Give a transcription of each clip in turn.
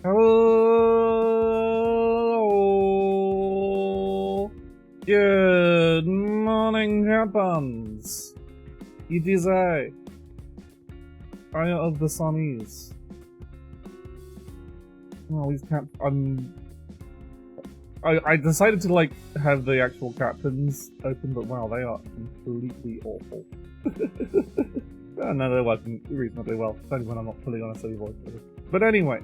Hello! Good morning, Japans! It is I, Fire of the Sunnies. Well, these I decided to, like, have the actual captains open, but wow, they are completely awful. No, they're working reasonably well. It's only when I'm not pulling on a silly voice. But anyway.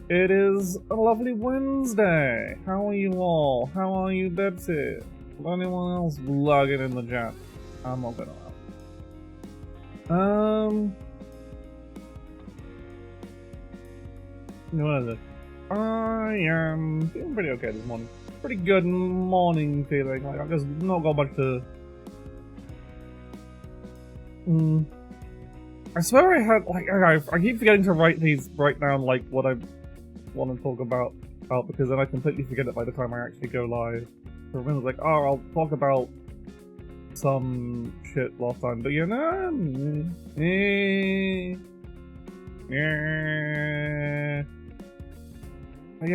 It is a lovely Wednesday. How are you all? How are you, Betsy? Anyone else logging in the chat? I'm not gonna What is it? I am feeling pretty okay this morning. Pretty good morning feeling. Like, I've just not got much to... I swear I had, like, I keep forgetting to write down, like, what I want to talk about, because then I completely forget it by the time I actually go live. So I remember, like, oh, I'll talk about some shit last time, but you know, you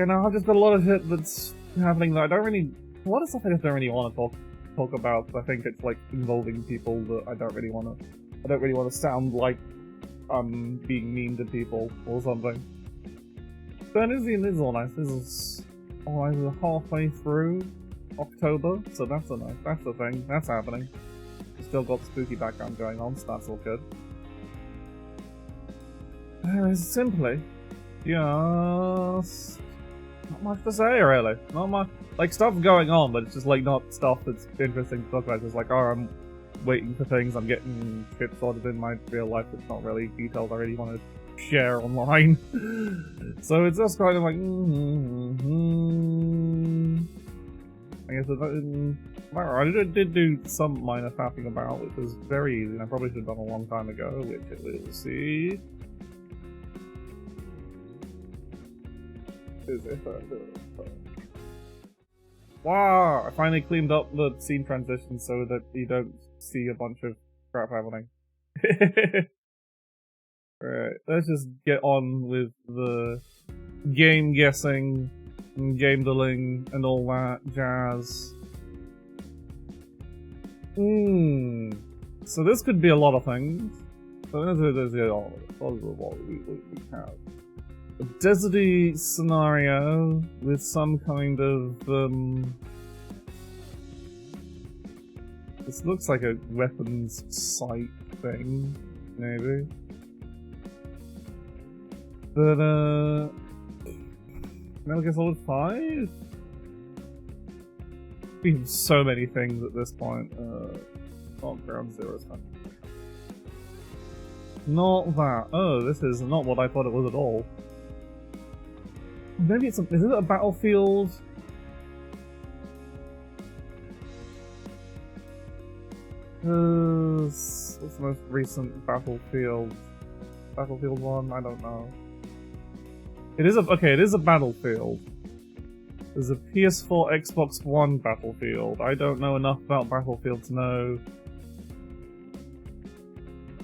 know, I've just got a lot of shit that's happening that I don't really, a lot of stuff I just don't really want to talk about, because I think it's, like, involving people that I don't really want to sound like I'm being mean to people or something. But this is all nice. This is halfway through October, so that's the thing. That's happening. Still got spooky background going on, so that's all good. Simply, just not much to say really. Not much, like, stuff going on, but it's just like not stuff that's interesting to talk about. It's just like, oh, I'm waiting for things, I'm getting shit sorted in my real life that's not really details I really want to share online. So it's just kind of like, I guess I did do some minor faffing about, which was very easy, and I probably should have done a long time ago, which we'll see. Wow! I finally cleaned up the scene transition so that you don't see a bunch of crap happening. Alright, let's just get on with the game guessing, and game dealing, and all that jazz. So this could be a lot of things. So there's what we have. A deserty scenario with some kind of, this looks like a weapons sight thing, maybe. But, Metal Gear Solid 5? We have so many things at this point. Oh, Ground Zero's fun. Not that. Oh, this is not what I thought it was at all. Maybe it's is it a Battlefield? What's the most recent Battlefield? Battlefield 1? I don't know. It is a Battlefield. There's a PS4, Xbox One Battlefield. I don't know enough about Battlefield to know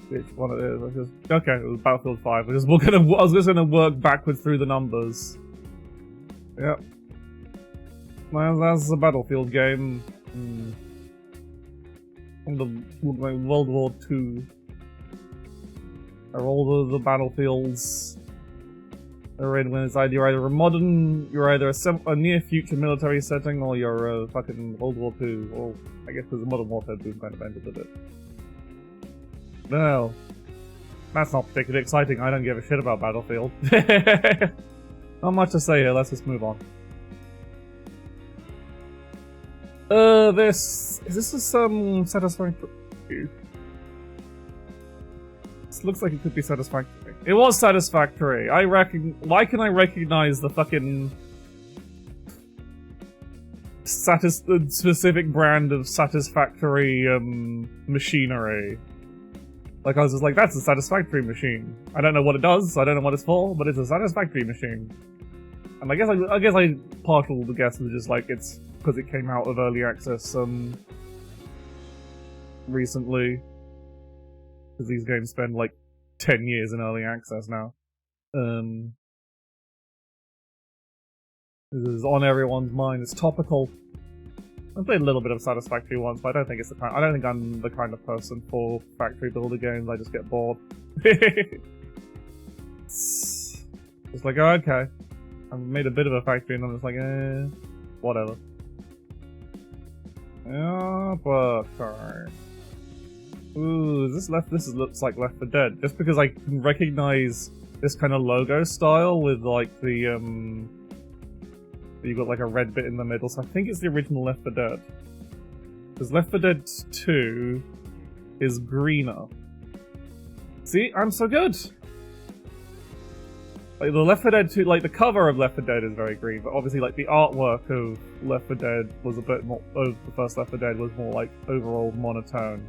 which one it is. Okay, it was Battlefield 5. I was just gonna work backwards through the numbers. Yep. Well, that's a Battlefield game. From the World War II. Are all the battlefields are in when it's either you're either a near future military setting or you're a fucking World War II. Or I guess there's a Modern Warfare boom kind of ended with it. No. That's not particularly exciting. I don't give a shit about Battlefield. Not much to say here, let's just move on. Is this some satisfactory? This looks like it could be satisfactory. It was satisfactory. Why can I recognize the fucking specific brand of satisfactory machinery? Like, I was just like, that's a satisfactory machine. I don't know what it does, I don't know what it's for, but it's a satisfactory machine. And I guess I partial the guess was just like, it's because it came out of early access recently. Because these games spend like 10 years in early access now. This is on everyone's mind. It's topical. I played a little bit of Satisfactory once, but I don't think it's the kind. I don't think I'm the kind of person for factory builder games. I just get bored. It's like, oh, okay, I've made a bit of a factory, and I'm just like, whatever. Yeah, but alright. Ooh, is this left? This looks like Left 4 Dead. Just because I can recognize this kind of logo style with like the you've got like a red bit in the middle, so I think it's the original Left 4 Dead. Because Left 4 Dead 2 is greener. See, I'm so good! Like the Left 4 Dead 2, like the cover of Left 4 Dead is very green, but obviously like the artwork of Left 4 Dead was a bit more, of the first Left 4 Dead was more like overall monotone.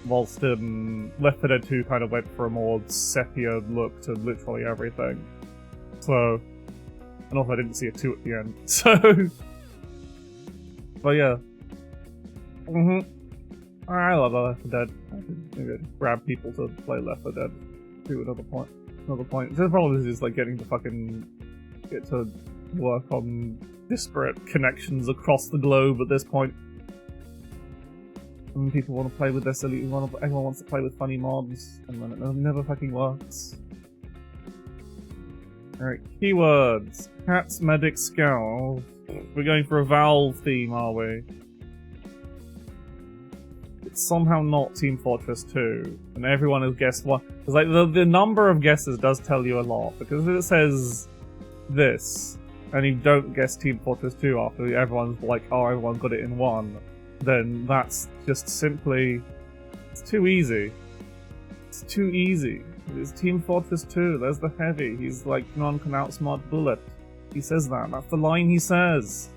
Whilst Left 4 Dead 2 kind of went for a more sepia look to literally everything. So, and also I didn't see a 2 at the end, so... But yeah. I love Left 4 Dead. I could maybe grab people to play Left 4 Dead to another point. The problem is just like getting to get to work on disparate connections across the globe at this point. And people want to play with their silly, everyone wants to play with funny mods, and then it never fucking works. Alright, keywords. Cats, medic, scout. We're going for a Valve theme, are we? It's somehow not Team Fortress 2, and everyone has guessed one. It's like the number of guesses does tell you a lot, because if it says this, and you don't guess Team Fortress 2 after everyone's like, oh, everyone got it in one, then that's just simply... it's too easy. It's too easy. It's Team Fortress 2, there's the heavy. He's like, none can outsmart Bullet. He says that. That's the line he says.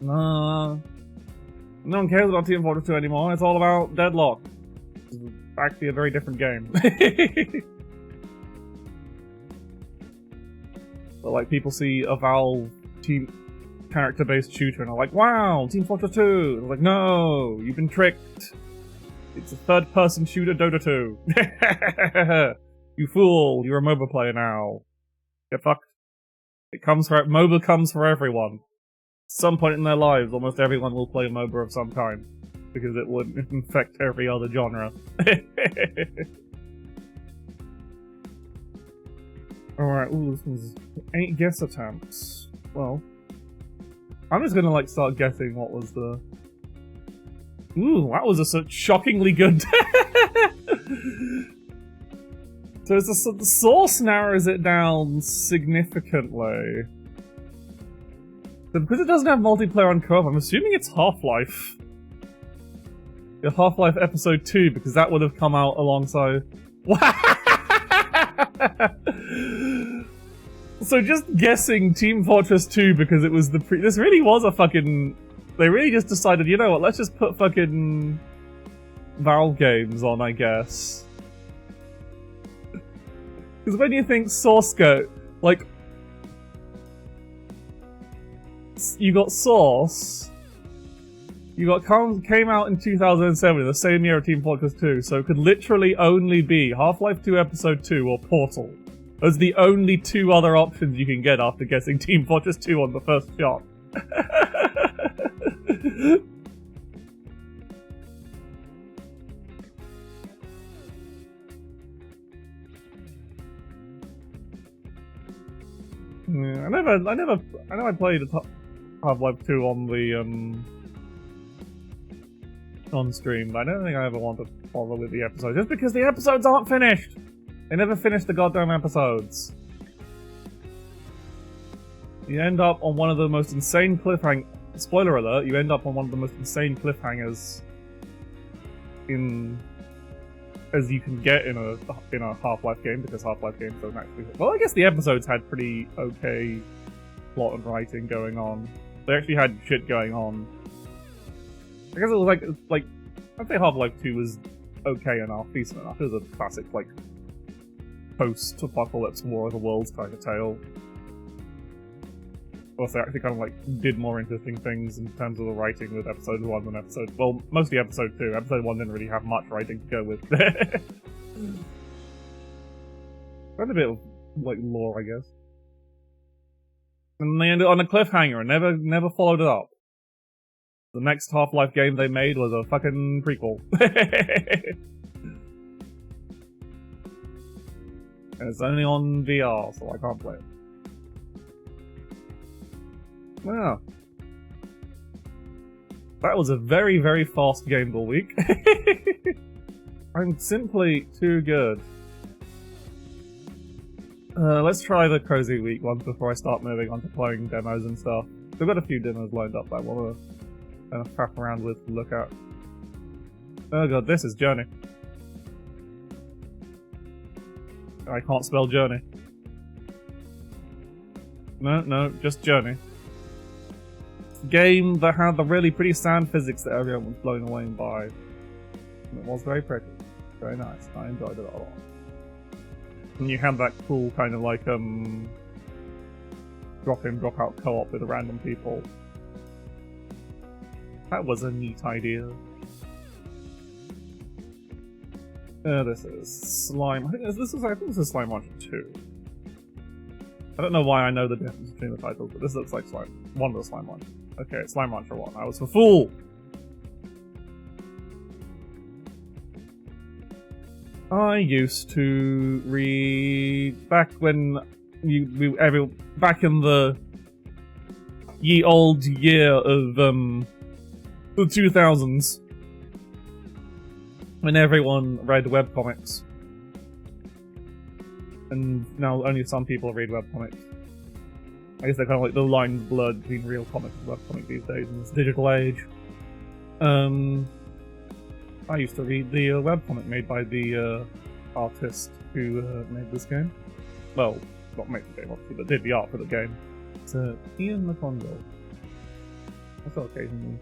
No one cares about Team Fortress 2 anymore. It's all about Deadlock. It's actually a very different game. But like, people see a Valve team character-based shooter and are like, wow, Team Fortress 2! I'm like, no, you've been tricked. It's a third-person shooter Dota 2. You fool, you're a MOBA player now. Get fucked. MOBA comes for everyone. At some point in their lives, almost everyone will play MOBA of some kind. Because it would infect every other genre. Alright, ooh, this one's 8 guess attempts. Well, I'm just gonna like start guessing what was the... Ooh, that was a such shockingly good... So the source narrows it down significantly. So because it doesn't have multiplayer on co-op, I'm assuming it's Half-Life. Yeah, Half-Life Episode 2, because that would have come out alongside... So just guessing Team Fortress 2 because it was the this really was a fucking... They really just decided, you know what, let's just put fucking Valve games on, I guess. Because when you think source code, like... You got Source... You got came out in 2007, the same year of Team Fortress 2, so it could literally only be Half-Life 2 Episode 2 or Portal. Those are the only 2 other options you can get after guessing Team Fortress 2 on the first shot. Yeah, I know I played Half-Life 2 on the, on stream, but I don't think I ever want to bother with the episodes, just because the episodes aren't finished! They never finish the goddamn episodes. You end up on one of the most insane cliffhangers. Spoiler alert, you end up on one of the most insane cliffhangers as you can get in a Half-Life game, because Half-Life games don't actually... Well, I guess the episodes had pretty okay plot and writing going on. They actually had shit going on. I guess it was like I'd say Half-Life 2 was okay enough, decent enough. It was a classic, like, post-apocalypse War of the Worlds kind of tale. Also, actually kind of, like, did more interesting things in terms of the writing with Episode 1 than Episode... Well, mostly Episode 2. Episode 1 didn't really have much writing to go with. Quite a bit of, like, lore, I guess. And they ended on a cliffhanger and never followed it up. The next Half-Life game they made was a fucking prequel. And it's only on VR, so I can't play it. Wow. That was a very, very fast Game Ball week. I'm simply too good. Let's try the cozy week once before I start moving on to playing demos and stuff. We've got a few demos lined up that I want to kind of crap around with and look at. Oh god, this is Journey. I can't spell Journey. No, just Journey. Game that had the really pretty sound physics that everyone was blown away by. And it was very pretty. Very nice. I enjoyed it a lot. And you had that cool kind of like, drop in, drop out co-op with random people. That was a neat idea. This is Slime. I think this is Slime Launcher 2. I don't know why I know the difference between the titles, but this looks like one of the Slime Launcher. Okay, it's Slime Launcher 1. I was a fool! I used to read back when back in the ye old year of the 2000s, when everyone read webcomics. And now only some people read webcomics. I guess they're kind of like the lines blurred between real comic and webcomic these days in this digital age. I used to read the webcomic made by the artist who made this game. Well, not made the game obviously, but did the art for the game. It's Ian McConville. I saw occasionally.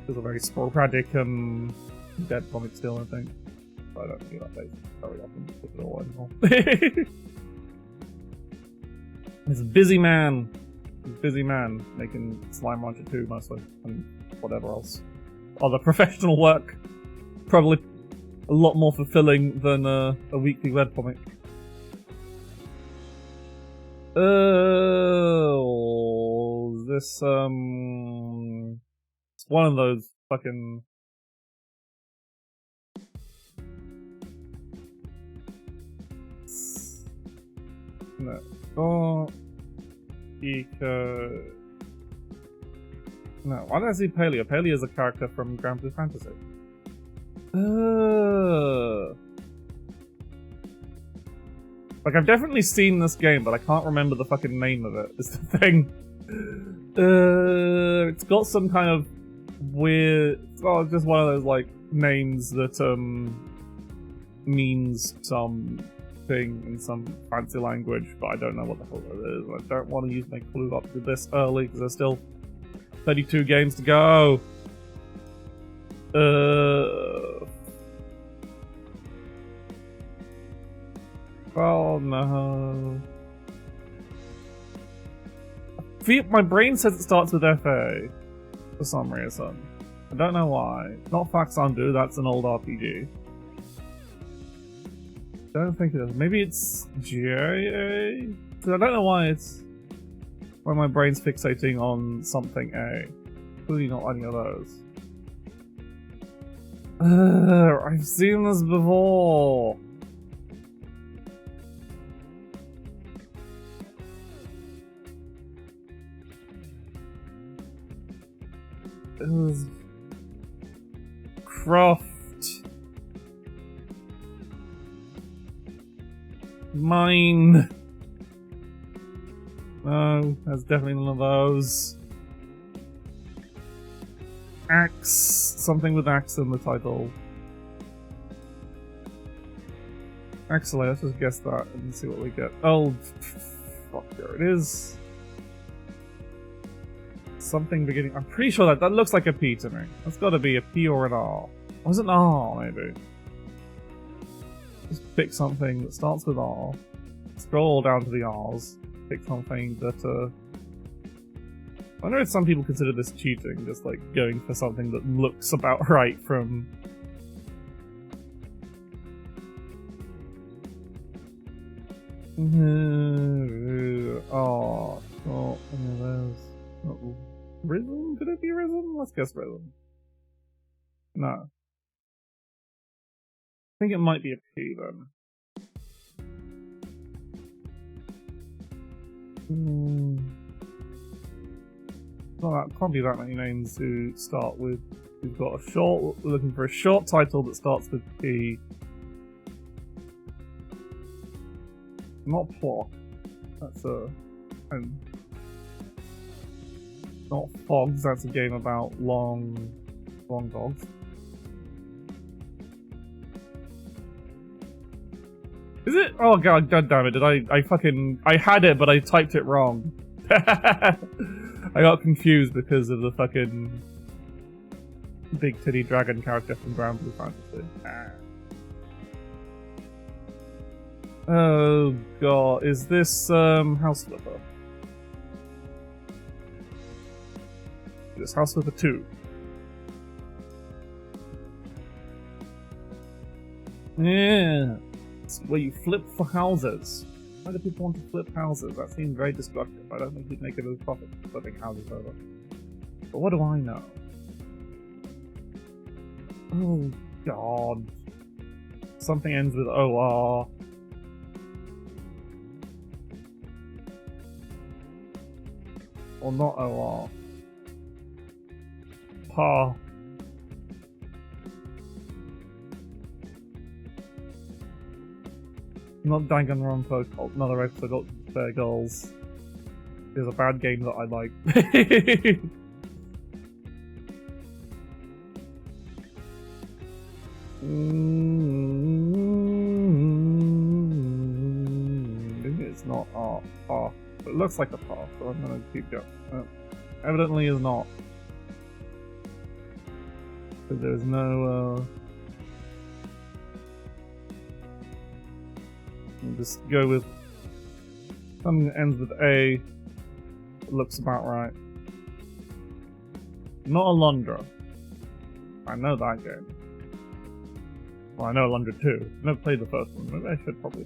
It's a very sporadic dead comic still, I think. But I don't see that page very often at all anymore. He's a busy man. He's a busy man making Slime Launcher 2 mostly, and whatever else. Other professional work. Probably a lot more fulfilling than a weekly webcomic. This it's one of those fucking no. Oh, Eco. No, why did I see Paleo? Paleo is a character from Grand Blue Fantasy. Like, I've definitely seen this game, but I can't remember the fucking name of it, is the thing. It's got some kind of weird... Oh, just one of those, like, names that, means something in some fancy language, but I don't know what the hell it is. I don't want to use my clue up to this early, because there's still 32 games to go. Oh no. My brain says it starts with FA for some reason. I don't know why. Not Fax Undo, that's an old RPG. I don't think it is. Maybe it's GA? I don't know why my brain's fixating on something A. Clearly not any of those. I've seen this before! It was... Croft... Mine... No, that's definitely none of those. Axe... Something with axe in the title. Actually, let's just guess that and see what we get. Oh, fuck, there it is. Something beginning... I'm pretty sure that looks like a P to me. That's gotta be a P or an R. Or is it an R, maybe? Just pick something that starts with R. Scroll down to the R's. Pick something that, I wonder if some people consider this cheating, just like going for something that looks about right from... Oh, oh, there's Risen? Could it be Risen? Let's guess Risen. No. I think it might be a P then. Well, that can't be that many names who start with. We've got a short. We're looking for a short title that starts with P. Not Plot. That's a. Not Fogs. That's a game about long dogs. Is it? Oh god damn it! Did I had it, but I typed it wrong. I got confused because of the fucking big titty dragon character from Grand Blue Fantasy. Oh god, is this House Flipper? This House Flipper 2. Yeah, it's where you flip for houses. Why do people want to flip houses? That seems very destructive. I don't think you'd make a good profit flipping houses over. But what do I know? Oh god. Something ends with OR. Or not OR. Pa. Not Danganronpa, another episode of Fair Girls. It's a bad game that I like. Maybe it's not a path. It looks like a path, so I'm gonna keep going. Evidently is not. Because there's no just go with something that ends with A. It looks about right. Not Alundra. I know that game. Well, I know Alundra 2. I've never played the first one. Maybe I should probably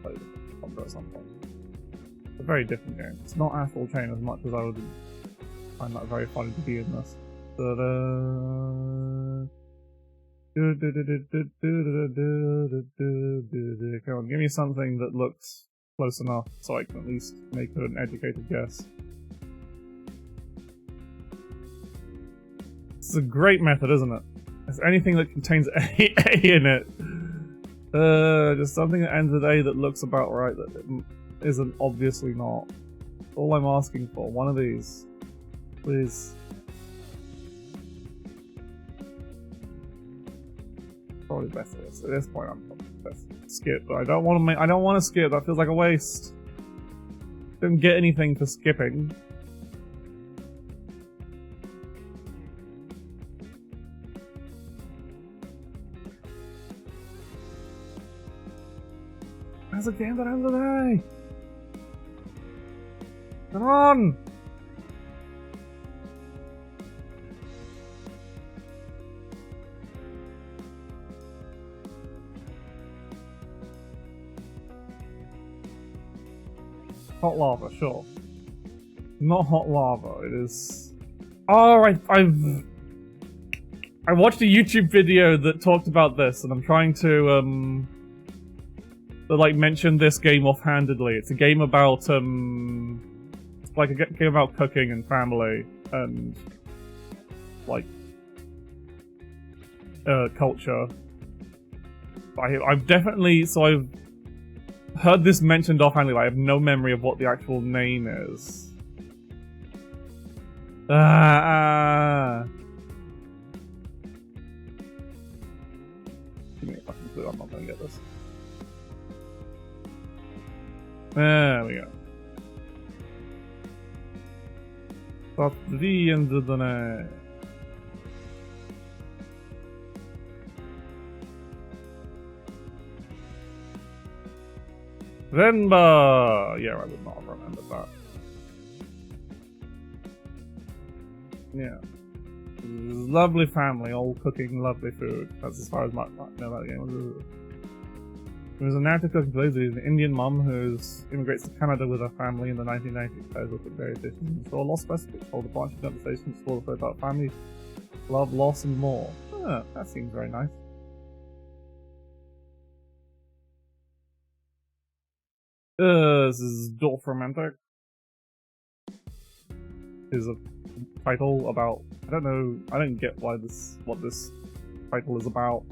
play the Alundra at some point. It's a very different game. It's not Astral Chain as much as I would find that very funny to be in this. Come on, give me something that looks close enough so I can at least make an educated guess. It's a great method, isn't it? It's anything that contains A in it. Just something that ends with A that looks about right that isn't obviously not. All I'm asking for. One of these. Please. Probably better. So at this point, I'm probably best skip. But I don't want to make. I don't want to skip. That feels like a waste. Didn't get anything for skipping. That's a game that ends with A. Come on. Hot lava, sure. Not hot lava. It is. Oh, I watched a YouTube video that talked about this, and I'm trying to like mention this game offhandedly. It's a game about it's like a game about cooking and family and like culture. I've definitely I've heard this mentioned offhandedly, but I have no memory of what the actual name is. Give me a fucking clue, I'm not gonna get this. There we go. Start the V and the name. Renba! Yeah, I would not have remembered that. Yeah. Lovely family, all cooking lovely food. That's as far as I know that game. He was a narrative cooking for he's an Indian mum who immigrates to Canada with her family in the 1990s. Players look at various dishes and explore lost recipes, hold a bunch of conversations, explore the about family, love, loss, and more. Ah, that seems very nice. This is Dorf Romantic. Is a title about, I don't get what this title is about.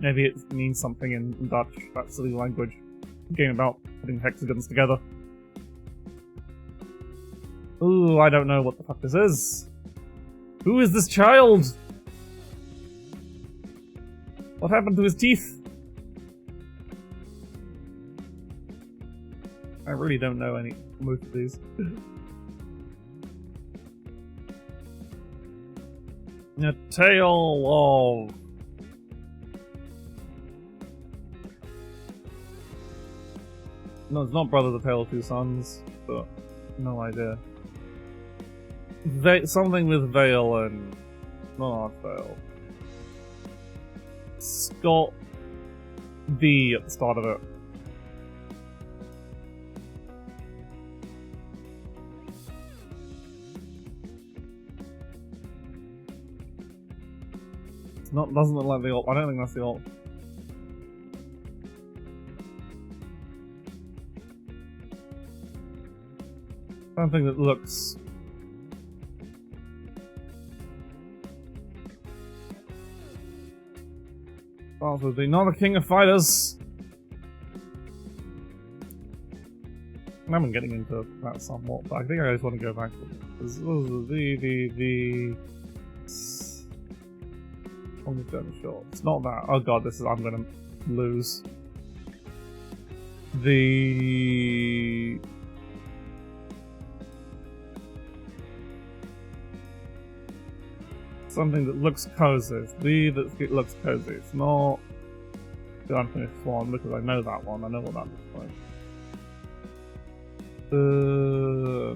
Maybe it means something in Dutch, that silly language. Game about putting hexagons together. Ooh, I don't know what the fuck this is. Who is this child? What happened to his teeth? I really don't know most of these. A tale of... No, it's not Brother the Tale of Two Sons, but no idea. Something with Vale and... not Vale. Scott B at the start of it. Doesn't look like the alt. I don't think that's the alt. Something that looks... Possibly not a king of fighters. I'm getting into that somewhat, but I think I just want to go back to this. The on the German short. It's not that. Oh god, I'm gonna lose. The... Something that looks cozy. That looks cozy. It's not the Unfinished Swan, because I know that one. I know what that looks like.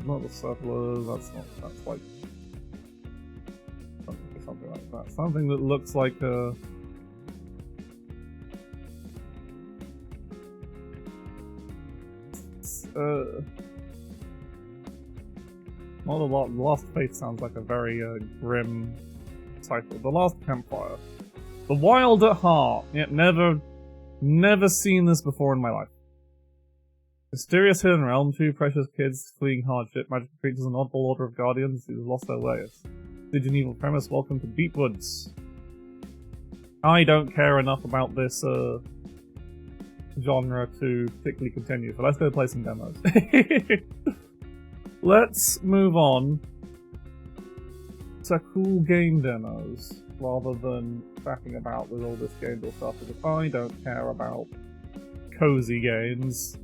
Not the Settlers. That's like... something like that. Something that looks like a... not a lot. The Last Faith sounds like a very grim title. The Last Campfire. The Wild at Heart. Yet never seen this before in my life. Mysterious hidden realm, two precious kids fleeing hardship, magical creatures, an oddball order of guardians who have lost their ways. The Geneva premise, welcome to Deepwoods. I don't care enough about this genre to particularly continue, so let's go play some demos. Let's move on to cool game demos, rather than faffing about with all this game stuff, because I don't care about cozy games.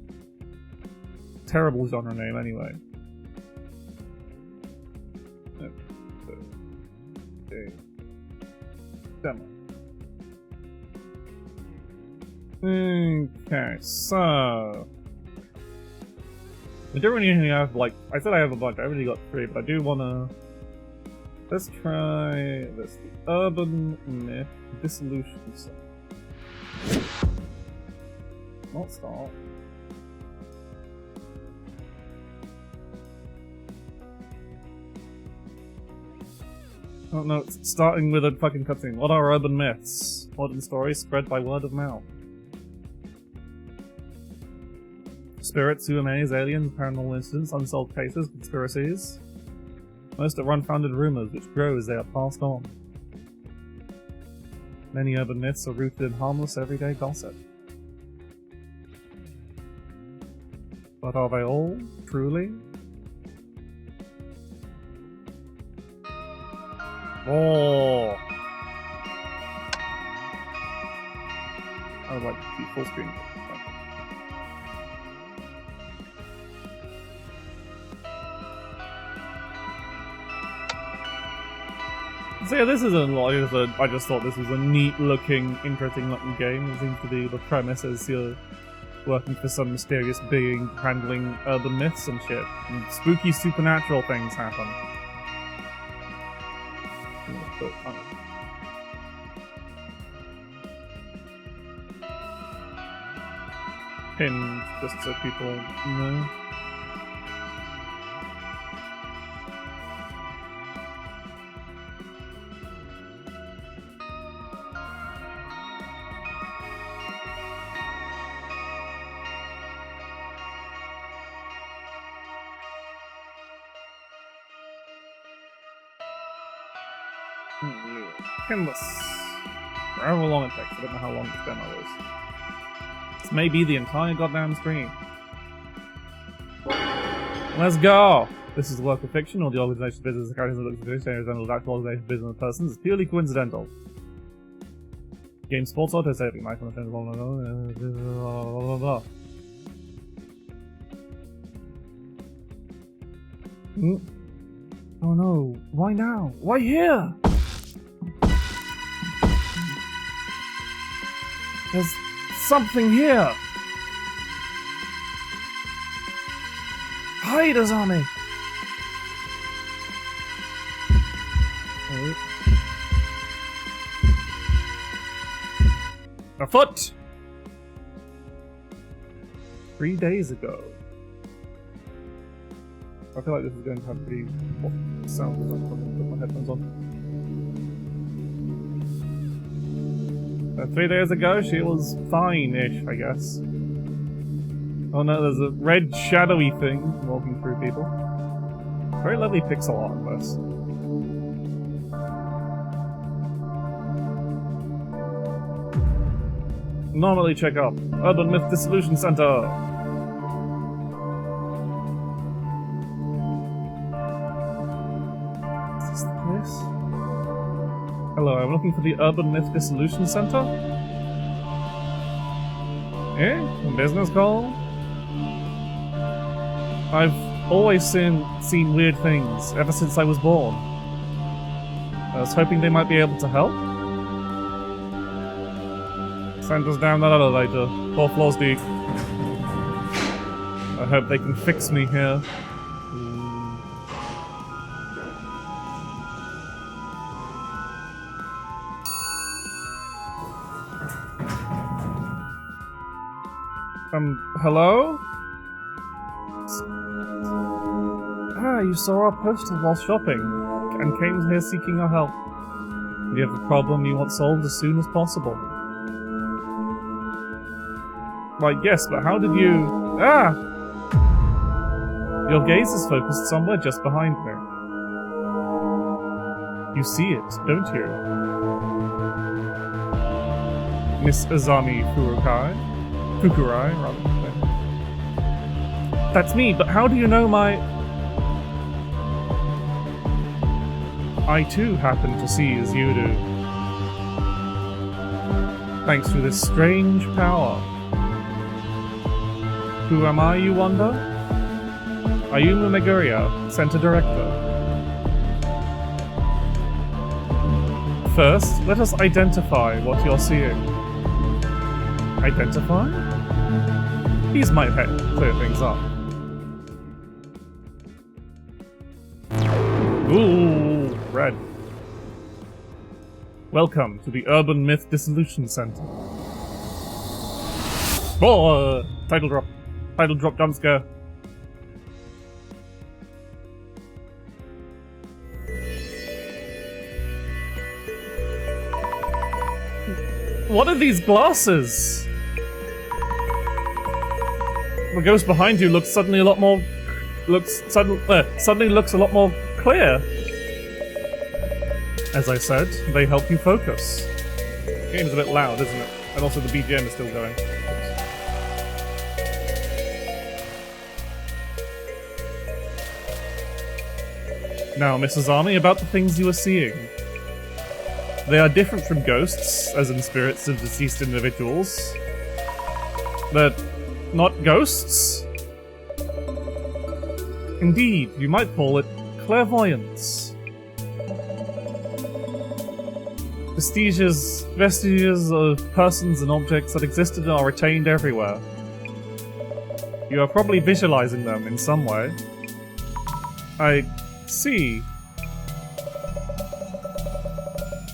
Terrible genre name anyway. Demo. Okay, so I don't really have, like, I said I have a bunch, I already got 3, but I do wanna... Let's try this. The Urban Myth Dissolution set. Not start. Oh no, it's starting with a fucking cutscene. What are urban myths? Modern stories spread by word of mouth. Spirits, UMAs, aliens, paranormal incidents, unsolved cases, conspiracies. Most are unfounded rumors which grow as they are passed on. Many urban myths are rooted in harmless everyday gossip. But are they all, truly? Oh! I would like to be full screen. So yeah, this is I just thought this was a neat looking, interesting looking game. It seems to be the premise is you're working for some mysterious being handling urban myths and shit. And spooky supernatural things happen. pinned just so people know. Canvas. However long it takes, I don't know how long this demo is. This may be the entire goddamn screen. Let's go! This is the work of fiction, or the organization's business, the characters that look at the resemble the actual organization's business persons is purely coincidental. Game sports auto saving, life on the phone, blah blah blah. Oh no, why now? Why here? There's something here! Hide, Azami! A foot! 3 days ago. I feel like this is going to have to be what sound is I'm going to put my headphones on. 3 days ago, she was fine-ish, I guess. Oh no, there's a red shadowy thing walking through people. Very lovely pixel art on this. Normally check up. Urban Myth Dissolution Center! Is this the place? Hello, I'm looking for the Urban Myth Dissolution Center? Eh? A business call? I've always seen weird things, ever since I was born. I was hoping they might be able to help. Send us down that elevator, 4 floors deep. I hope they can fix me here. Hello? Ah, you saw our poster while shopping, and came here seeking our help. You have a problem you want solved as soon as possible. Why, yes, but how did you... Ah! Your gaze is focused somewhere just behind me. You see it, don't you? Miss Azami Fukurai, rather. That's me, but how do you know my... I too happen to see as you do. Thanks to this strange power. Who am I, you wonder? Ayumu Meguriya, Center Director. First, let us identify what you're seeing. Identify? These might help clear things up. Ooh, red. Welcome to the Urban Myth Dissolution Center. Oh, title drop. Title drop jump scare. What are these glasses? The ghost behind you looks suddenly a lot more... suddenly looks a lot more clear. As I said, they help you focus. The game's a bit loud, isn't it? And also the BGM is still going. Now, Mrs. Army, about the things you are seeing. They are different from ghosts, as in spirits of deceased individuals. They're not ghosts. Indeed, you might call it clairvoyance. Vestiges of persons and objects that existed and are retained everywhere. You are probably visualizing them in some way. I see.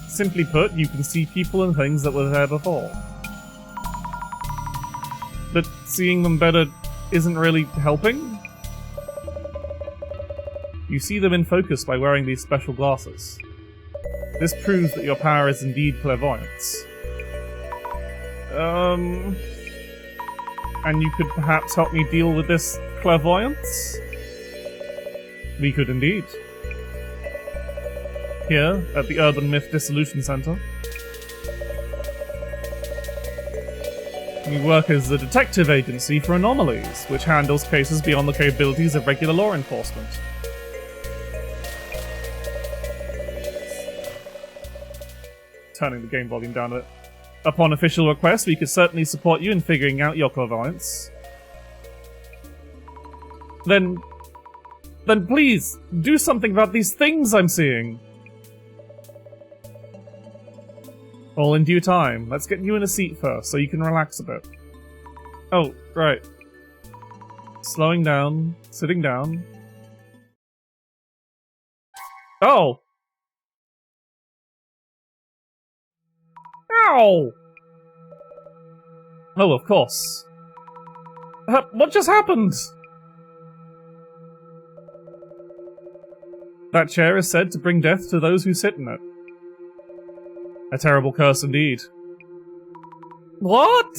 Simply put, you can see people and things that were there before. But seeing them better isn't really helping? You see them in focus by wearing these special glasses. This proves that your power is indeed clairvoyance. And you could perhaps help me deal with this clairvoyance? We could indeed. Here, at the Urban Myth Dissolution Center. We work as a detective agency for anomalies, which handles cases beyond the capabilities of regular law enforcement. Turning the game volume down a bit. Upon official request, we could certainly support you in figuring out your clairvoyance. Then please, do something about these things I'm seeing. All in due time. Let's get you in a seat first, so you can relax a bit. Oh, right. Slowing down, sitting down. Oh! Ow! Oh, of course. What just happened? That chair is said to bring death to those who sit in it. A terrible curse indeed. What?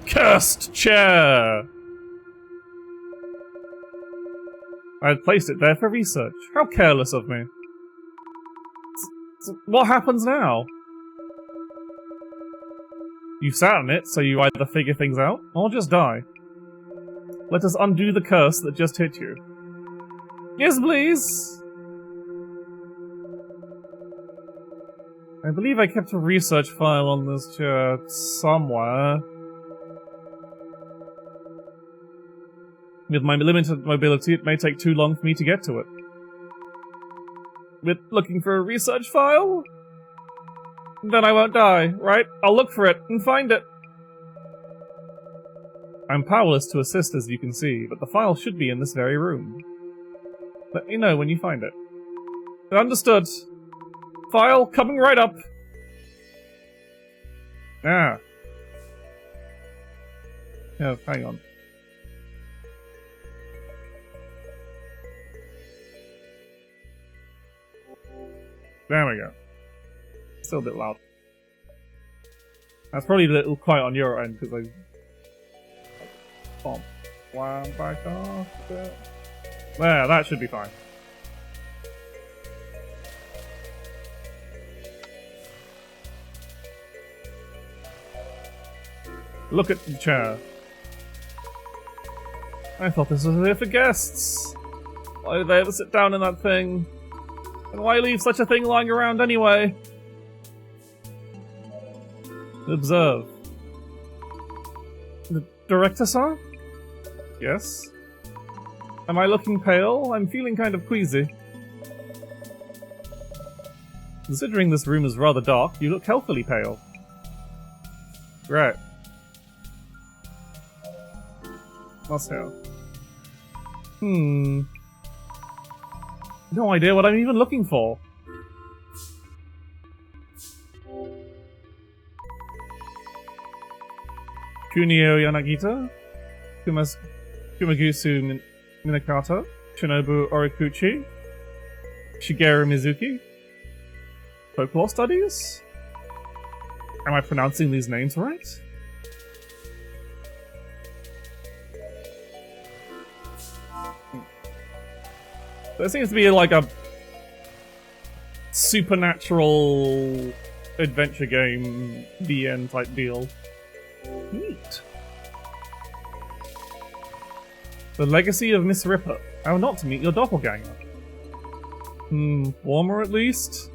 Cursed chair! I had placed it there for research. How careless of me. What happens now? You sat on it, so you either figure things out, or just die. Let us undo the curse that just hit you. Yes, please! I believe I kept a research file on this chair somewhere. With my limited mobility, it may take too long for me to get to it. We're looking for a research file? Then I won't die, right? I'll look for it and find it. I'm powerless to assist, as you can see, but the file should be in this very room. Let me know when you find it. Understood. File coming right up. Ah. Yeah, hang on. There we go. Still a bit loud. That's probably a little quiet on your end, because I... One back off a bit. There, that should be fine. Look at the chair. I thought this was here for guests. Why did they ever sit down in that thing? And why leave such a thing lying around anyway? Observe. The director, sir? Yes? Am I looking pale? I'm feeling kind of queasy. Considering this room is rather dark, you look healthily pale. Right. What's here? No idea what I'm even looking for. Kunio Yanagita, Kumagusu Minakata, Shinobu Orikuchi, Shigeru Mizuki. Folklore studies? Am I pronouncing these names right? There seems to be like a supernatural adventure game, the end type deal. Neat. The Legacy of Miss Ripper. How not to meet your doppelganger. Warmer at least?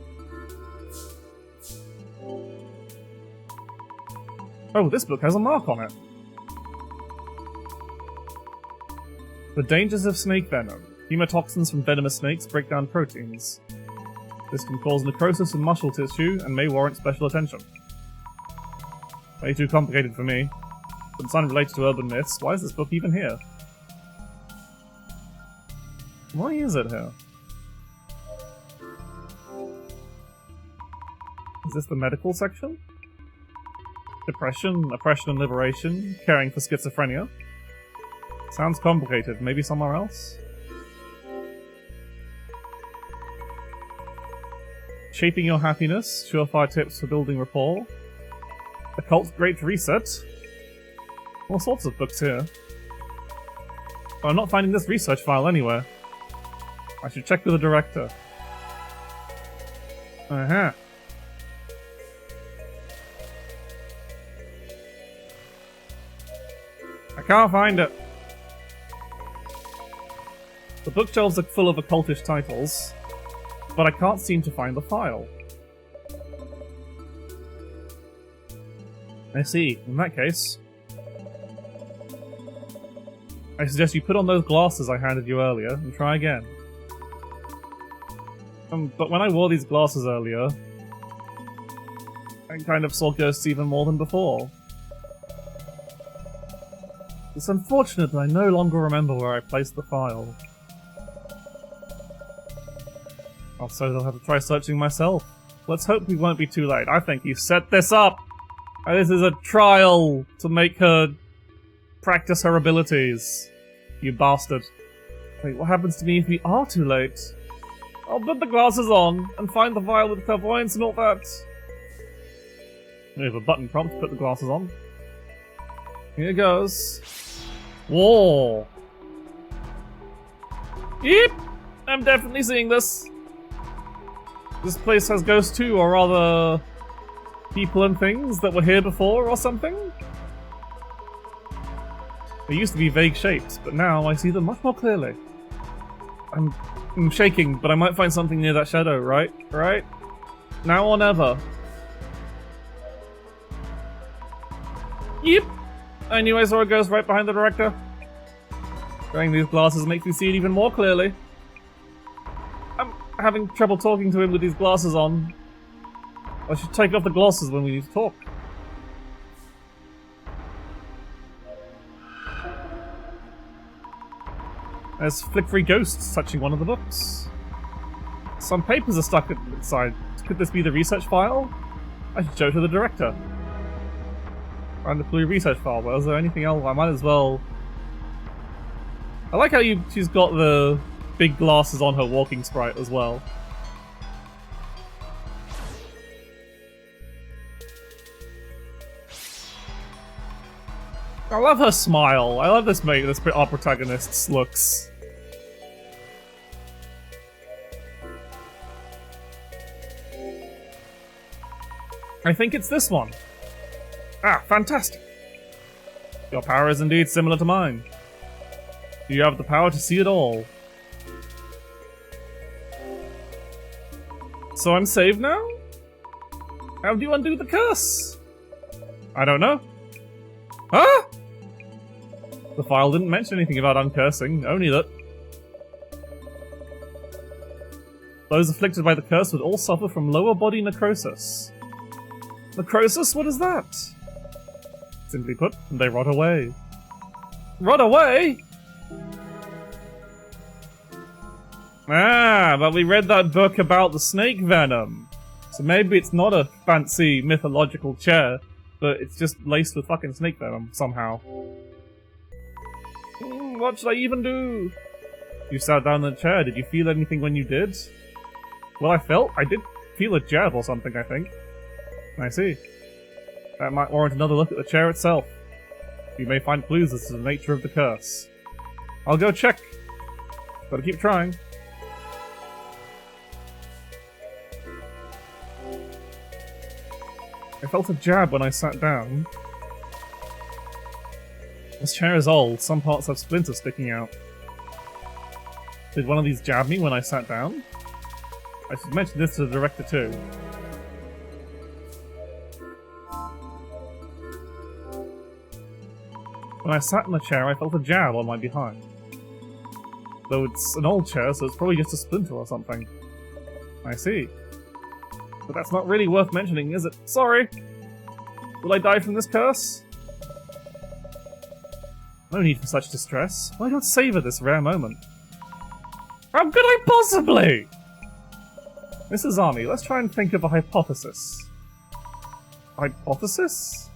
Oh, this book has a mark on it. The dangers of snake venom. Hemotoxins from venomous snakes break down proteins. This can cause necrosis in muscle tissue and may warrant special attention. Way too complicated for me. But it's unrelated to urban myths. Why is this book even here? Why is it here? Is this the medical section? Depression, oppression and liberation, caring for schizophrenia. Sounds complicated. Maybe somewhere else? Shaping your happiness, surefire tips for building rapport. Occult Great Reset. All sorts of books here. But I'm not finding this research file anywhere. I should check with the director. Uh-huh. I can't find it. The bookshelves are full of occultish titles, but I can't seem to find the file. I see. In that case, I suggest you put on those glasses I handed you earlier and try again. But when I wore these glasses earlier, I kind of saw ghosts even more than before. It's unfortunate that I no longer remember where I placed the file. Also, they'll have to try searching myself. Let's hope we won't be too late. I think you set this up! This is a trial to make her practice her abilities. You bastard. Wait, what happens to me if we are too late? I'll put the glasses on and find the vial with clairvoyance and all that. We have a button prompt to put the glasses on. Here goes. Whoa! Yep! I'm definitely seeing this. This place has ghosts too, or rather people and things that were here before or something? They used to be vague shapes, but now I see them much more clearly. I'm shaking, but I might find something near that shadow, right? Right? Now or never. Yep! I knew I saw a ghost right behind the director. Wearing these glasses makes me see it even more clearly. I'm having trouble talking to him with these glasses on. I should take off the glasses when we need to talk. There's flickery ghosts touching one of the books. Some papers are stuck inside. Could this be the research file? I should show it to the director. Find the blue research file. Well, is there anything else? I might as well... I like how she's got the big glasses on her walking sprite as well. I love her smile. I love this our protagonist's looks. I think it's this one. Ah, fantastic. Your power is indeed similar to mine. You have the power to see it all. So I'm saved now? How do you undo the curse? I don't know. Huh? The file didn't mention anything about uncursing, only that those afflicted by the curse would all suffer from lower body necrosis. Necrosis? What is that? Simply put, they rot away. Rot away? Ah, but we read that book about the snake venom. So maybe it's not a fancy mythological chair, but it's just laced with fucking snake venom somehow. What should I even do? You sat down in the chair. Did you feel anything when you did? Well, I did feel a jab or something, I think. I see. That might warrant another look at the chair itself. You may find clues as to the nature of the curse. I'll go check. Gotta keep trying. I felt a jab when I sat down. This chair is old. Some parts have splinters sticking out. Did one of these jab me when I sat down? I should mention this to the director too. When I sat in the chair, I felt a jab on my behind. Though it's an old chair, so it's probably just a splinter or something. I see. But that's not really worth mentioning, is it? Sorry! Will I die from this curse? No need for such distress. Why not savor this rare moment? How could I possibly? Mrs. Army, let's try and think of a hypothesis. hypothesis?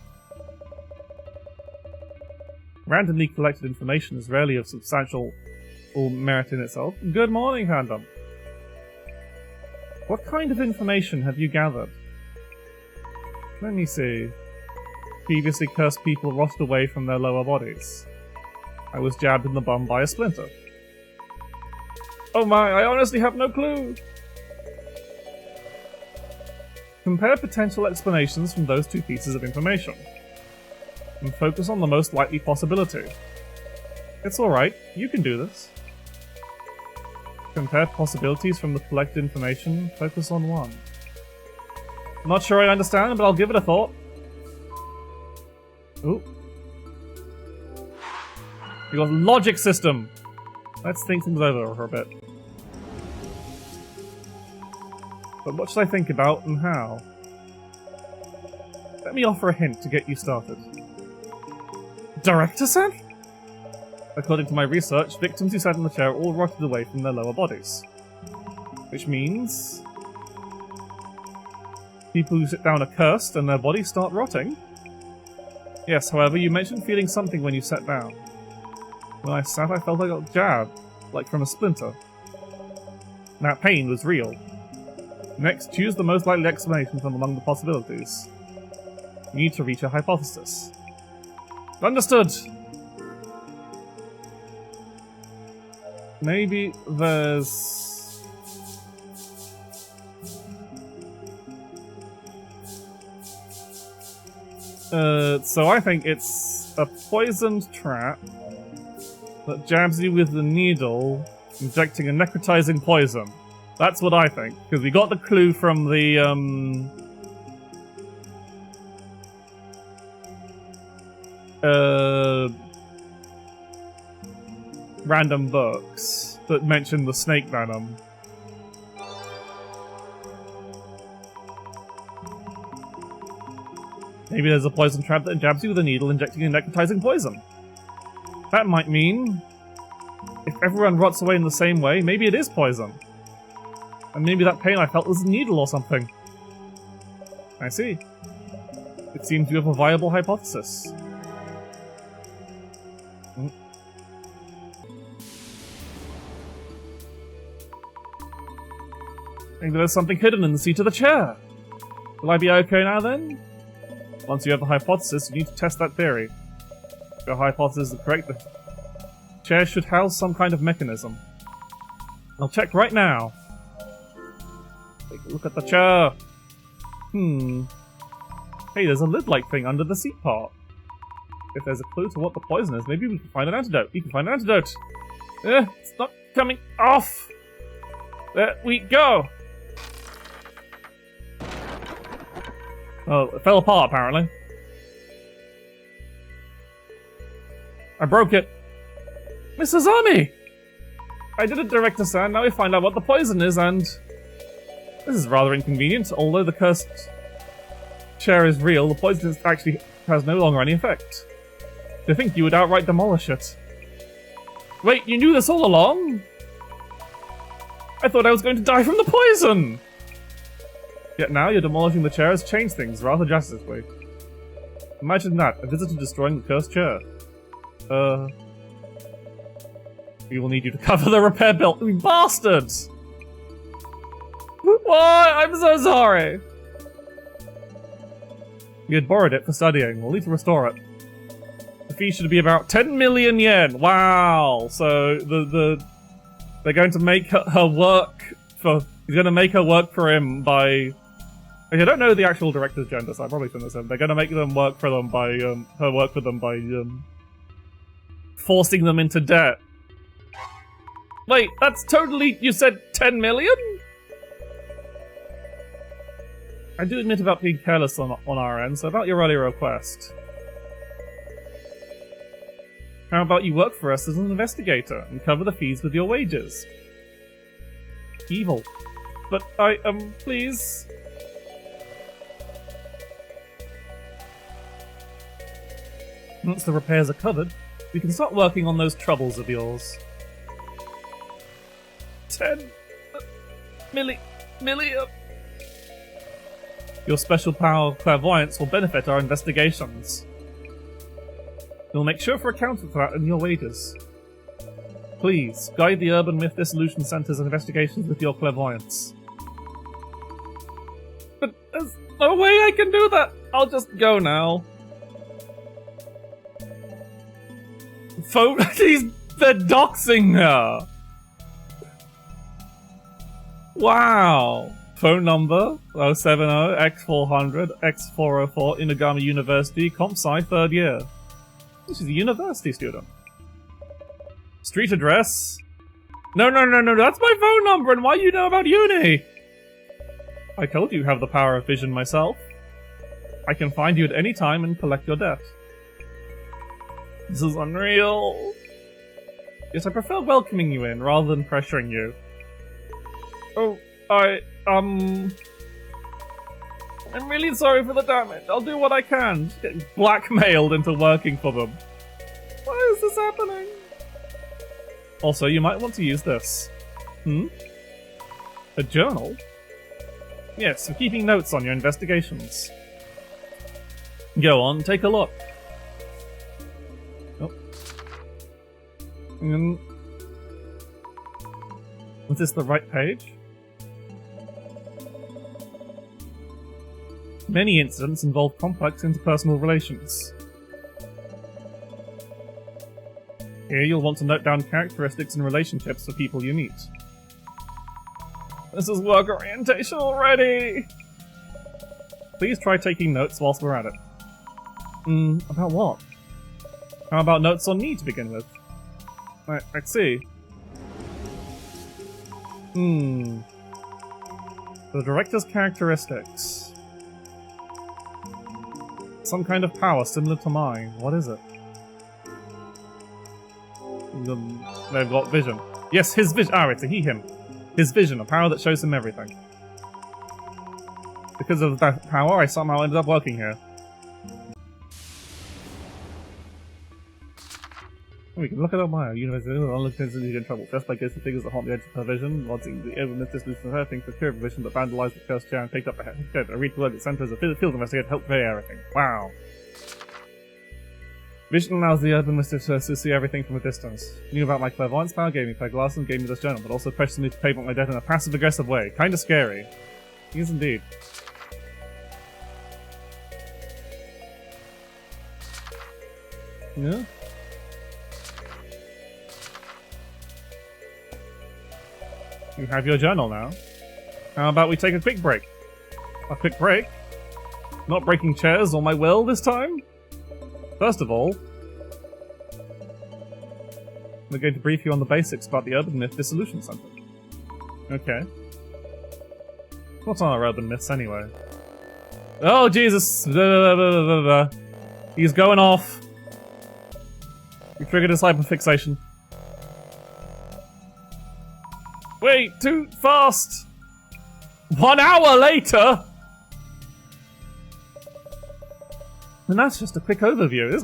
Randomly collected information is rarely of substantial or merit in itself. Good morning, Fandom. What kind of information have you gathered? Let me see. Previously cursed people rotted away from their lower bodies. I was jabbed in the bum by a splinter. Oh my, I honestly have no clue! Compare potential explanations from those two pieces of information. And focus on the most likely possibility. It's alright, you can do this. Compare possibilities from the collected information, focus on one. Not sure I understand, but I'll give it a thought. Ooh. We got logic system! Let's think things over for a bit. But what should I think about and how? Let me offer a hint to get you started. Director-san? According to my research, victims who sat in the chair all rotted away from their lower bodies. Which means... people who sit down are cursed and their bodies start rotting? Yes, however, you mentioned feeling something when you sat down. When I sat, I felt I got jabbed, like from a splinter. That pain was real. Next, choose the most likely explanation from among the possibilities. You need to reach a hypothesis. Understood! Maybe there's... so I think it's a poisoned trap that jabs you with the needle, injecting a necrotizing poison. That's what I think, because we got the clue from the, random books that mention the snake venom. Maybe there's a poison trap that jabs you with a needle, injecting a necrotizing poison. That might mean, if everyone rots away in the same way, maybe it is poison. And maybe that pain I felt was a needle or something. I see. It seems you have a viable hypothesis. Maybe there's something hidden in the seat of the chair. Will I be okay now then? Once you have a hypothesis, you need to test that theory. If your hypothesis is correct, the chair should house some kind of mechanism. I'll check right now. Take a look at the chair. Hey, there's a lid-like thing under the seat part. If there's a clue to what the poison is, maybe we can find an antidote. We can find an antidote. It's not coming off. There we go. Oh, it fell apart, apparently. I broke it. Mr. Zami! I did it, Director-san. Now we find out what the poison is, and... this is rather inconvenient. Although the cursed chair is real, the poison actually has no longer any effect. To think you would outright demolish it. Wait, you knew this all along? I thought I was going to die from the poison! Yet now you're demolishing the chair has changed things rather drastically. Imagine that, a visitor destroying the cursed chair. We will need you to cover the repair bill. You bastards! Why? I'm so sorry! You had borrowed it for studying. We'll need to restore it. The fee should be about 10 million yen. Wow! So, they're going to make her work for... he's going to make her work for him by... I don't know the actual director's gender, so I probably shouldn't have said. They're going to make them work for them by, her work for them by, forcing them into debt. Wait, that's totally... you said 10 million? I do admit about being careless on our end, so about your earlier request. How about you work for us as an investigator and cover the fees with your wages? Evil. But please... once the repairs are covered, we can start working on those troubles of yours. 10 million... Your special power of clairvoyance will benefit our investigations. We'll make sure for accounting for that in your wages. Please, guide the Urban Myth Dissolution Center's investigations with your clairvoyance. But there's no way I can do that! I'll just go now. They're doxing her! Wow! Phone number 070-X400-X404 Inagami University, Comp Sci, 3rd year. She's a university student. Street address? No, that's my phone number, and why you know about uni? I told you have the power of vision myself. I can find you at any time and collect your debt. This is unreal. Yes, I prefer welcoming you in rather than pressuring you. Oh, I'm really sorry for the damage. I'll do what I can. Just getting blackmailed into working for them. Why is this happening? Also, you might want to use this. A journal? Yes, for keeping notes on your investigations. Go on, take a look. Oh. Was this the right page? Many incidents involve complex interpersonal relations. Here you'll want to note down characteristics and relationships for people you meet. This is work orientation already! Please try taking notes whilst we're at it. About what? How about notes on me to begin with? I see. The director's characteristics. Some kind of power similar to mine. What is it? They've got vision. Yes, his vision. Ah, it's a he/him. His vision, a power that shows him everything. Because of that power, I somehow ended up working here. We can look at our bio. University unlooked in trouble. First by ghostly figures that haunt the edge of her vision. Lodging the Urban Myth Dissolution of her things for pure vision, but vandalized the cursed chair and picked up the head. I read the word at center as a field investigator to help clear everything. Wow. Vision allows the Urban Myth to see everything from a distance. Knew about my clairvoyance power, gave me fair glass and gave me this journal, but also pressured me to pay back my debt in a passive-aggressive way. Kinda scary. Yes, indeed. Yeah? You have your journal now. How about we take a quick break? A quick break? Not breaking chairs or my will this time? First of all, we're going to brief you on the basics about the Urban Myth Dissolution Center. Okay. What's on our urban myths anyway? Oh, Jesus! He's going off! You triggered his hyperfixation. Wait, too fast! 1 hour later! And that's just a quick overview. This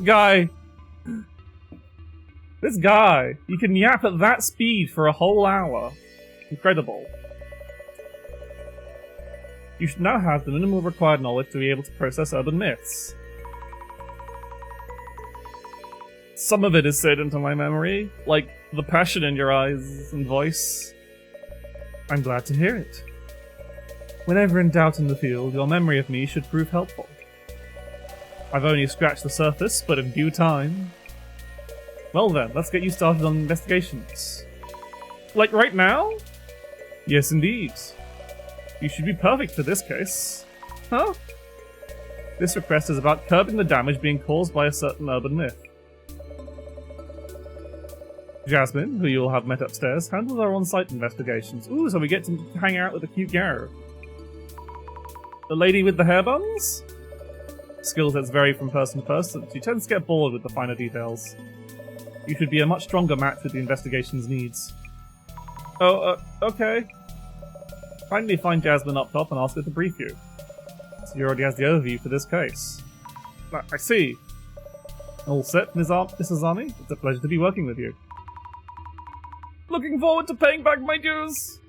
guy, you can yap at that speed for a whole hour. Incredible. You should now have the minimal required knowledge to be able to process urban myths. Some of it is seared into my memory, like the passion in your eyes and voice. I'm glad to hear it. Whenever in doubt in the field, your memory of me should prove helpful. I've only scratched the surface, but in due time. Well then, let's get you started on investigations. Like right now? Yes, indeed. You should be perfect for this case. Huh? This request is about curbing the damage being caused by a certain urban myth. Jasmine, who you'll have met upstairs, handles our on-site investigations. Ooh, so we get to hang out with a cute Garrow. The lady with the hair buns? Skill sets vary from person to person. She tends to get bored with the finer details. You should be a much stronger match with the investigation's needs. Oh, okay. Finally find Jasmine up top and ask her to brief you. She already has the overview for this case. I see. All set, Mrs. Army? It's a pleasure to be working with you. Looking forward to paying back my dues!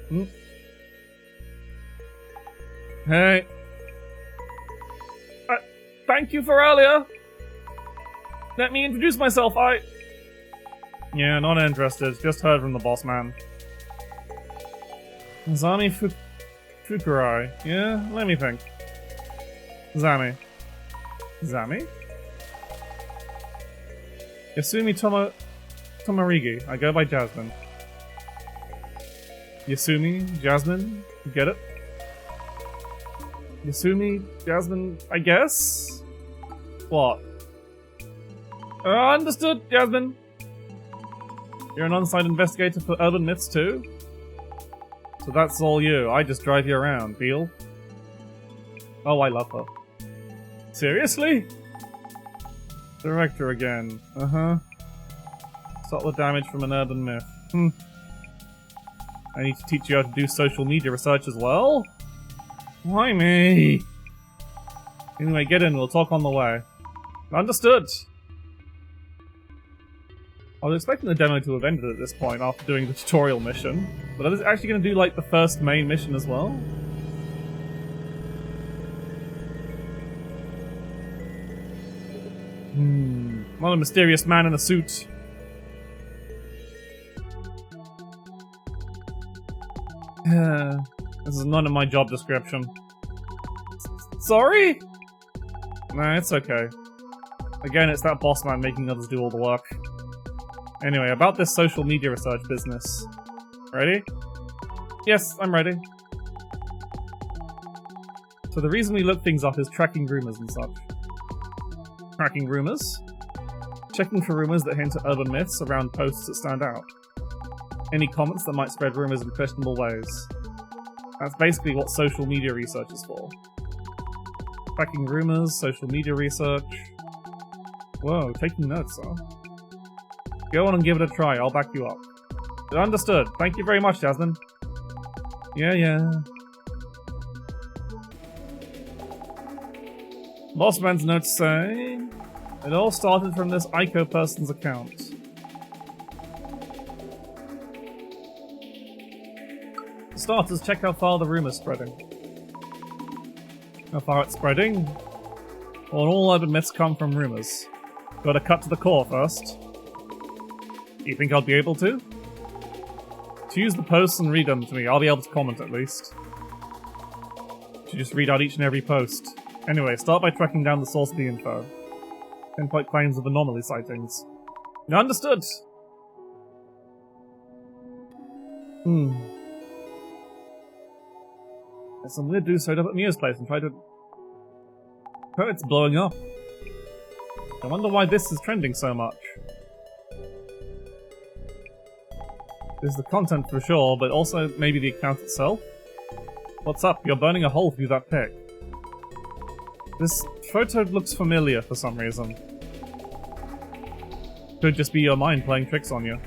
Hmm. Hey. Thank you for earlier. Let me introduce myself. Yeah, not interested. Just heard from the boss man. Zami Fukurai. Yeah, let me think. Zami. Yasumi Tomarigi. I go by Jasmine. Yasumi? Jasmine? You get it? Yasumi? Jasmine? I guess? What? Understood, Jasmine. You're an on-site investigator for urban myths too? So that's all you. I just drive you around. Deal? Oh, I love her. Seriously? Director again. Uh-huh. Stop the damage from an urban myth. I need to teach you how to do social media research as well? Why me? Anyway, get in. We'll talk on the way. Understood. I was expecting the demo to have ended at this point after doing the tutorial mission, but I was actually going to do like the first main mission as well. Not a mysterious man in a suit. This is none of my job description. Sorry? Nah, it's okay. Again, it's that boss man making others do all the work. Anyway, about this social media research business. Ready? Yes, I'm ready. So the reason we look things up is tracking rumors and such. Tracking rumors? Checking for rumors that hint at urban myths around posts that stand out. Any comments that might spread rumors in questionable ways. That's basically what social media research is for. Tracking rumors, social media research. Whoa, taking notes, huh? Go on and give it a try, I'll back you up. Understood. Thank you very much, Jasmine. Yeah. Bossman's notes say... It all started from this Aiko person's account. For starters, check how far the rumor's spreading. How far it's spreading? Well, all urban myths come from rumors. Gotta cut to the core first. You think I'll be able to? Choose the posts and read them to me. I'll be able to comment at least. Should just read out each and every post. Anyway, start by tracking down the source of the info. Pinpoint claims of anomaly sightings. Understood! There's some weird dude showed up at Mia's place and tried to... Oh, it's blowing up. I wonder why this is trending so much. This is the content for sure, but also maybe the account itself? What's up? You're burning a hole through that pic. This photo looks familiar for some reason. Could just be your mind playing tricks on you.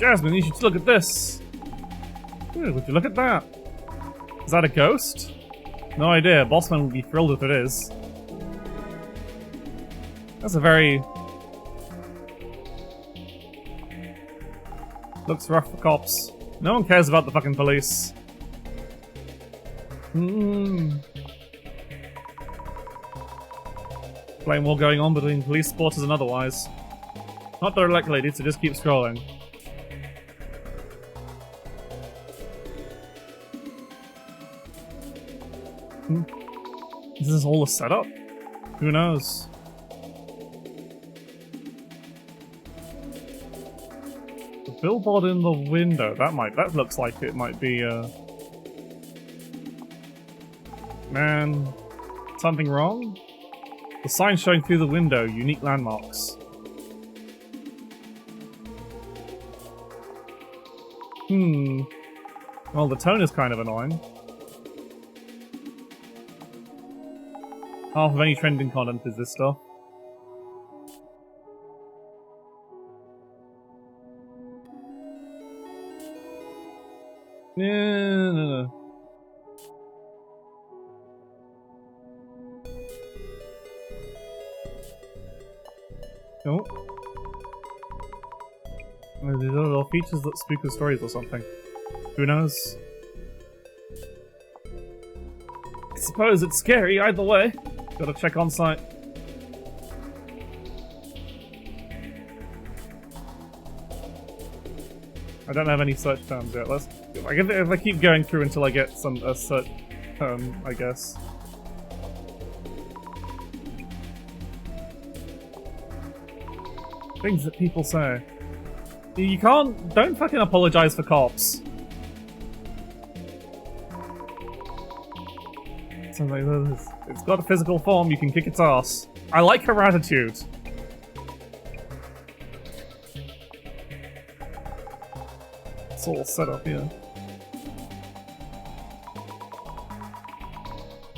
Jasmine, you should look at this! Ooh, would you look at that? Is that a ghost? No idea. Bossman would be thrilled if it is. That's a very... Looks rough for cops. No one cares about the fucking police. Flame war going on between police, sporters and otherwise. Not directly, so just keep scrolling. Is this all a setup? Who knows? The billboard in the window, that looks like it might be, Man, something wrong? The sign showing through the window, unique landmarks. Well, the tone is kind of annoying. Half of any trending content is this stuff. No. Oh. These are little features that spook the stories or something. Who knows? I suppose it's scary either way. Gotta check on site. I don't have any search terms yet. If I keep going through until I get a search term, I guess. Things that people say. You don't fucking apologize for cops. Something like this. It's got a physical form, you can kick its ass. I like her attitude. It's all set up here.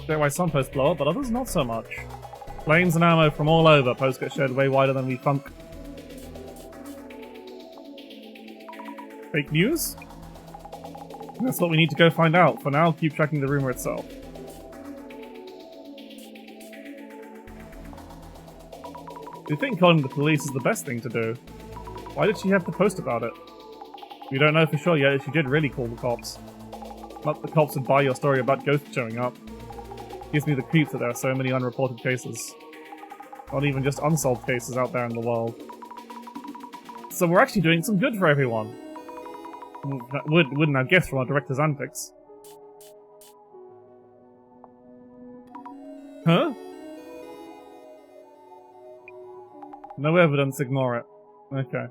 Get why some posts blow up, but others not so much. Flames and ammo from all over. Posts get shared way wider than we thunk. Fake news? That's what we need to go find out. For now, keep tracking the rumor itself. Do you think calling the police is the best thing to do? Why did she have to post about it? We don't know for sure yet if she did really call the cops. Not the cops would buy your story about ghosts showing up. Gives me the creeps that there are so many unreported cases. Not even just unsolved cases out there in the world. So we're actually doing some good for everyone. Wouldn't have guessed from our director's antics. Huh? No evidence, ignore it. Okay.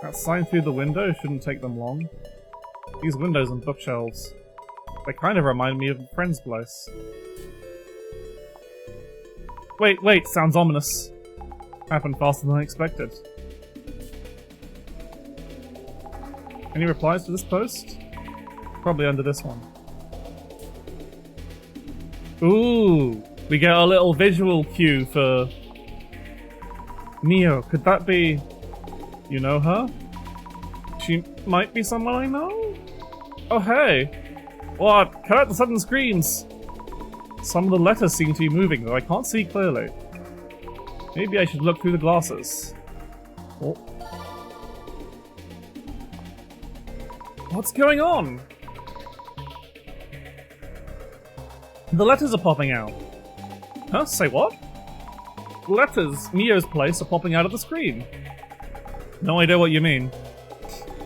That sign through the window shouldn't take them long. These windows and bookshelves. They kind of remind me of a friend's place. Wait, sounds ominous. Happened faster than I expected. Any replies to this post? Probably under this one. Ooh! We get a little visual cue for... Neo, could that be... You know her? She might be someone I know? Oh hey! What? Cut out the sudden screams! Some of the letters seem to be moving, though I can't see clearly. Maybe I should look through the glasses. Oh. What's going on? The letters are popping out. Huh? Say what? The letters, Mio's place, are popping out of the screen. No idea what you mean.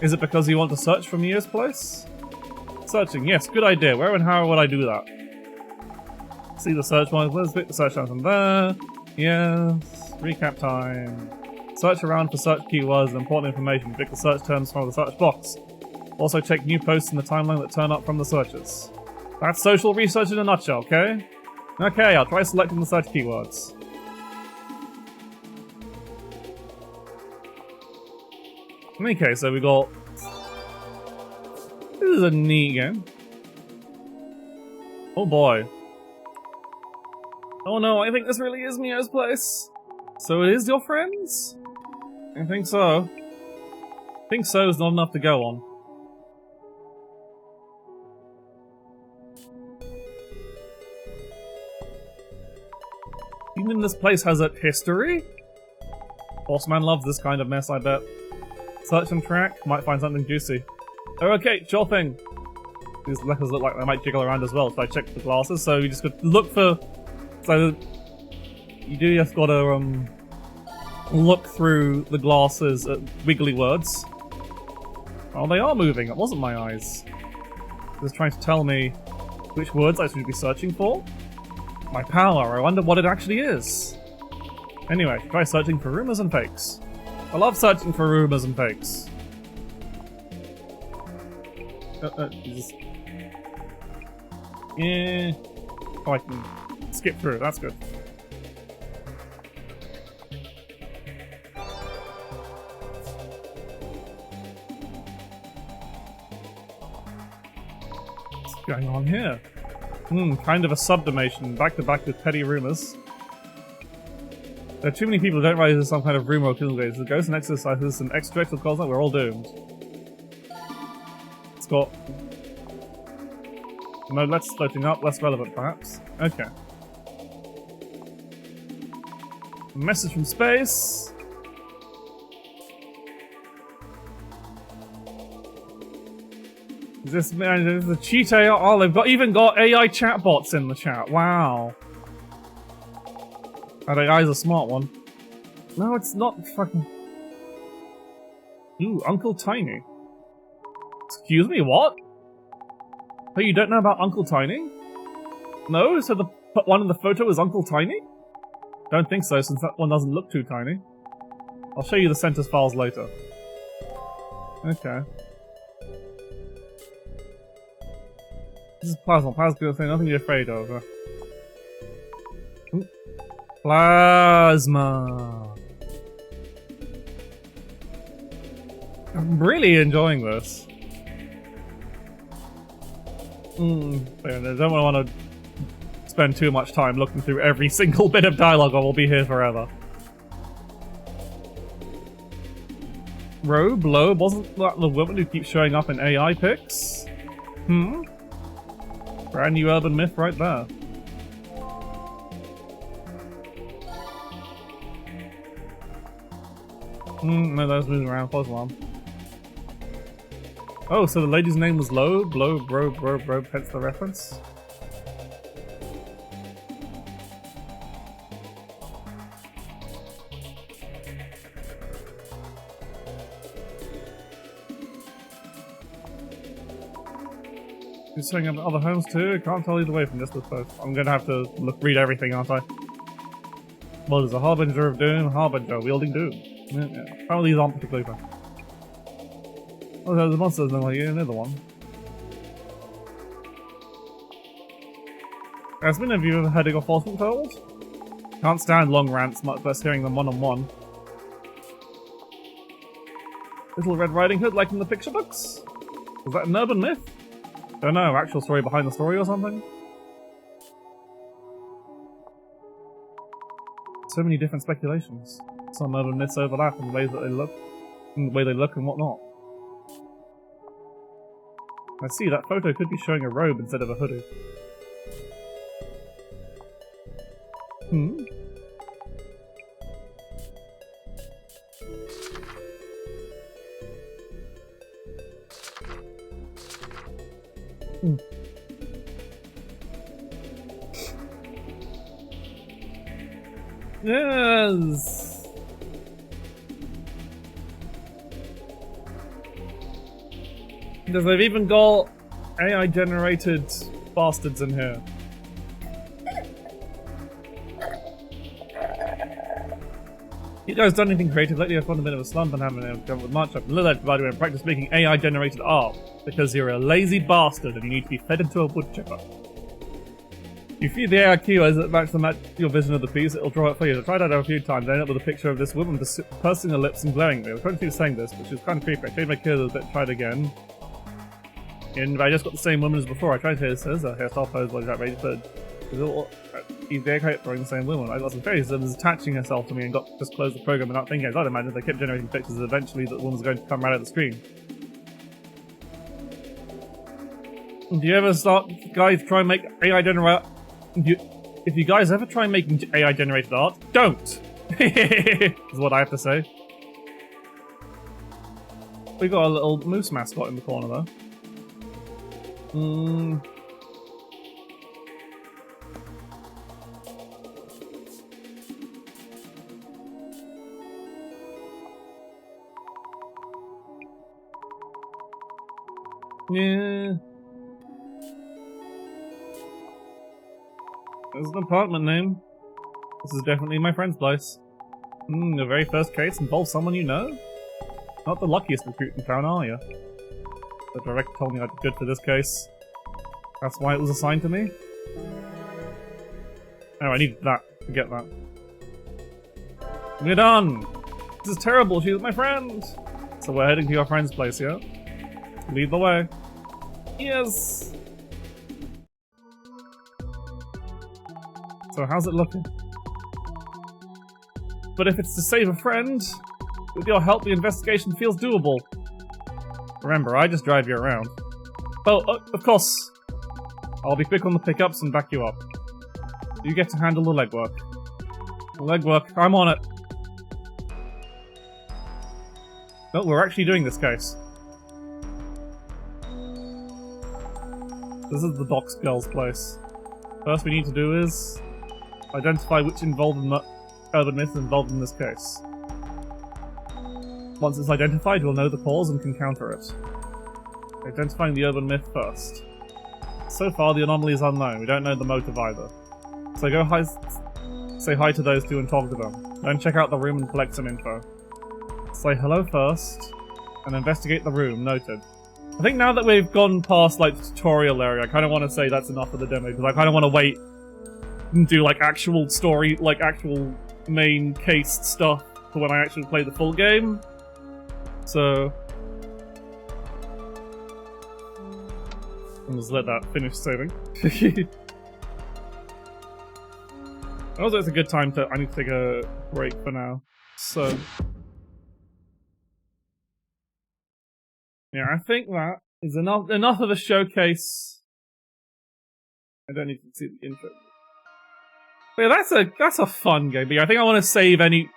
Is it because you want to search for Mio's place? Searching, yes, good idea. Where and how would I do that? See the search one. Let's pick the search item there. Yes. Recap time. Search around for search keywords and important information. Pick the search terms from the search box. Also check new posts in the timeline that turn up from the searches. That's social research in a nutshell, okay? Okay, I'll try selecting the search keywords. Okay, so we got... This is a neat game. Oh boy. Oh no, I think this really is Mio's place. So it is your friends? I think so. I think so is not enough to go on. Even this place has a history? Horseman loves this kind of mess, I bet. Search and track, might find something juicy. Oh, okay, sure thing. These letters look like they might jiggle around as well, so I checked the glasses, so you just got to look for... So, you do just gotta, look through the glasses at wiggly words. Oh, they are moving, it wasn't my eyes. Just trying to tell me which words I should be searching for. My power, I wonder what it actually is. Anyway, try searching for rumors and fakes. I love searching for rumors and fakes. Jesus. Yeah. Oh, I can skip through, that's good. What's going on here? Kind of a sublimation, back to back with petty rumors. There are too many people who don't realize there's some kind of rumor or killing days. The ghost and exercises and extraterrestrial calls out, we're all doomed. It's got... No letters floating up, less relevant perhaps. Okay. Message from space. Is this man? This is a cheat AI. Oh, they've even got AI chatbots in the chat. Wow. That AI's a smart one. No, it's not fucking. Ooh, Uncle Tiny. Excuse me, what? Oh, you don't know about Uncle Tiny? No? So the one in the photo is Uncle Tiny? Don't think so, since that one doesn't look too tiny. I'll show you the Centers files later. Okay. This is Plasma. Plasma's gonna say nothing to be afraid of. Ooh. Plasma! I'm really enjoying this. I don't want to spend too much time looking through every single bit of dialogue or we'll be here forever. Robe? Loeb? Wasn't that the woman who keeps showing up in AI pics? Brand new urban myth right there. No, that was moving around. Close one. Oh, so the lady's name was Loeb? Loeb, Robe, hence the reference? He's showing up at other homes too? Can't tell either way from just this post. I'm gonna have to read everything, aren't I? Well, there's a Harbinger of Doom, Harbinger wielding Doom. Yeah. Apparently these aren't particularly fun. Oh, there's a monster, then like, yeah, another one. Has been, have you ever heard of Enforcement told? Can't stand long rants, much less hearing them one-on-one. Little Red Riding Hood like in the picture books? Was that an urban myth? Don't know, actual story behind the story or something? So many different speculations. Some urban myths overlap in the ways that they look, and whatnot. I see, that photo could be showing a robe instead of a hoodie. Yes! Because they've even got AI-generated bastards in here. You guys done anything creative lately? I've found a bit of a slump and haven't been able to come up with much. I've learned by the way, practice making AI-generated art because you're a lazy bastard and you need to be fed into a wood chipper. You feed the AI keywords that match your vision of the piece, it'll draw it for you. I tried that out a few times, I ended up with a picture of this woman just pursing her lips and glaring at me. I was trying to keep saying this, but she was kind of creepy. I changed my keywords a bit, tried again. And I just got the same woman as before. I tried to say this as a hairstyle pose like that, but he's there throwing the same woman. I got some faces and was attaching herself to me and just closed the program without thinking. I'd imagine they kept generating pictures and eventually the woman's going to come right out of the screen. Do you ever guys try and make AI generate? If you guys ever try making AI generated art, don't! Is what I have to say. We got a little moose mascot in the corner though. Yeah. There's an apartment name. This is definitely my friend's place. The very first case involves someone you know? Not the luckiest recruit in town, are you? The director told me I'd be good for this case. That's why it was assigned to me? Oh, I need that. Forget that. We're done! This is terrible, she's my friend! So we're heading to your friend's place, yeah? Lead the way. Yes! So how's it looking? But if it's to save a friend, with your help the investigation feels doable. Remember, I just drive you around. Well, of course. I'll be quick on the pickups and back you up. You get to handle the legwork. Legwork, I'm on it. No, we're actually doing this case. This is the Docks girl's place. First we need to do is identify which urban myth is involved in this case. Once it's identified, we'll know the cause and can counter it. Identifying the urban myth first. So far, the anomaly is unknown. We don't know the motive either. So go say hi to those two and talk to them. Then check out the room and collect some info. Say hello first, and investigate the room. Noted. I think now that we've gone past, like, the tutorial area, I kind of want to say that's enough of the demo, because I kind of want to wait and do, like, actual story, like, actual main case stuff for when I actually play the full game. So... I'll just let that finish saving. Also, it's a good time to... I need to take a break for now. So... Yeah, I think that is enough of a showcase. I don't need to see the intro. But yeah, that's a fun game. But yeah, I think I want to save any...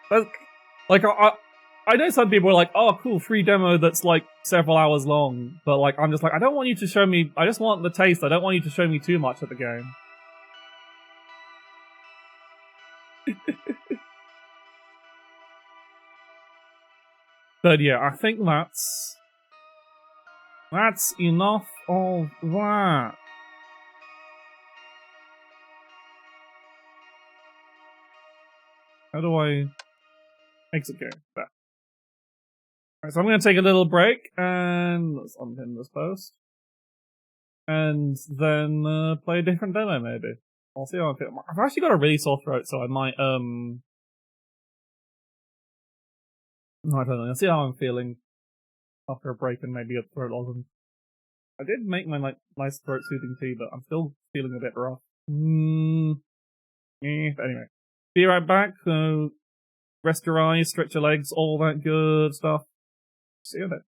Like, I know some people are like, oh, cool, free demo that's like several hours long. But like, I'm just like, I don't want you to show me... I just want the taste. I don't want you to show me too much of the game. But yeah, I think that's enough of that. How do I exit game? There. Alright, so I'm going to take a little break, and let's unpin this post. And then play a different demo, maybe. I'll see how I feel. I've actually got a really sore throat, so I might, no, I don't know. I'll see how I'm feeling after a break and maybe a throat lozenge. I did make my, like, nice throat soothing tea, but I'm still feeling a bit rough. Anyway. Be right back, so rest your eyes, stretch your legs, all that good stuff. See you then.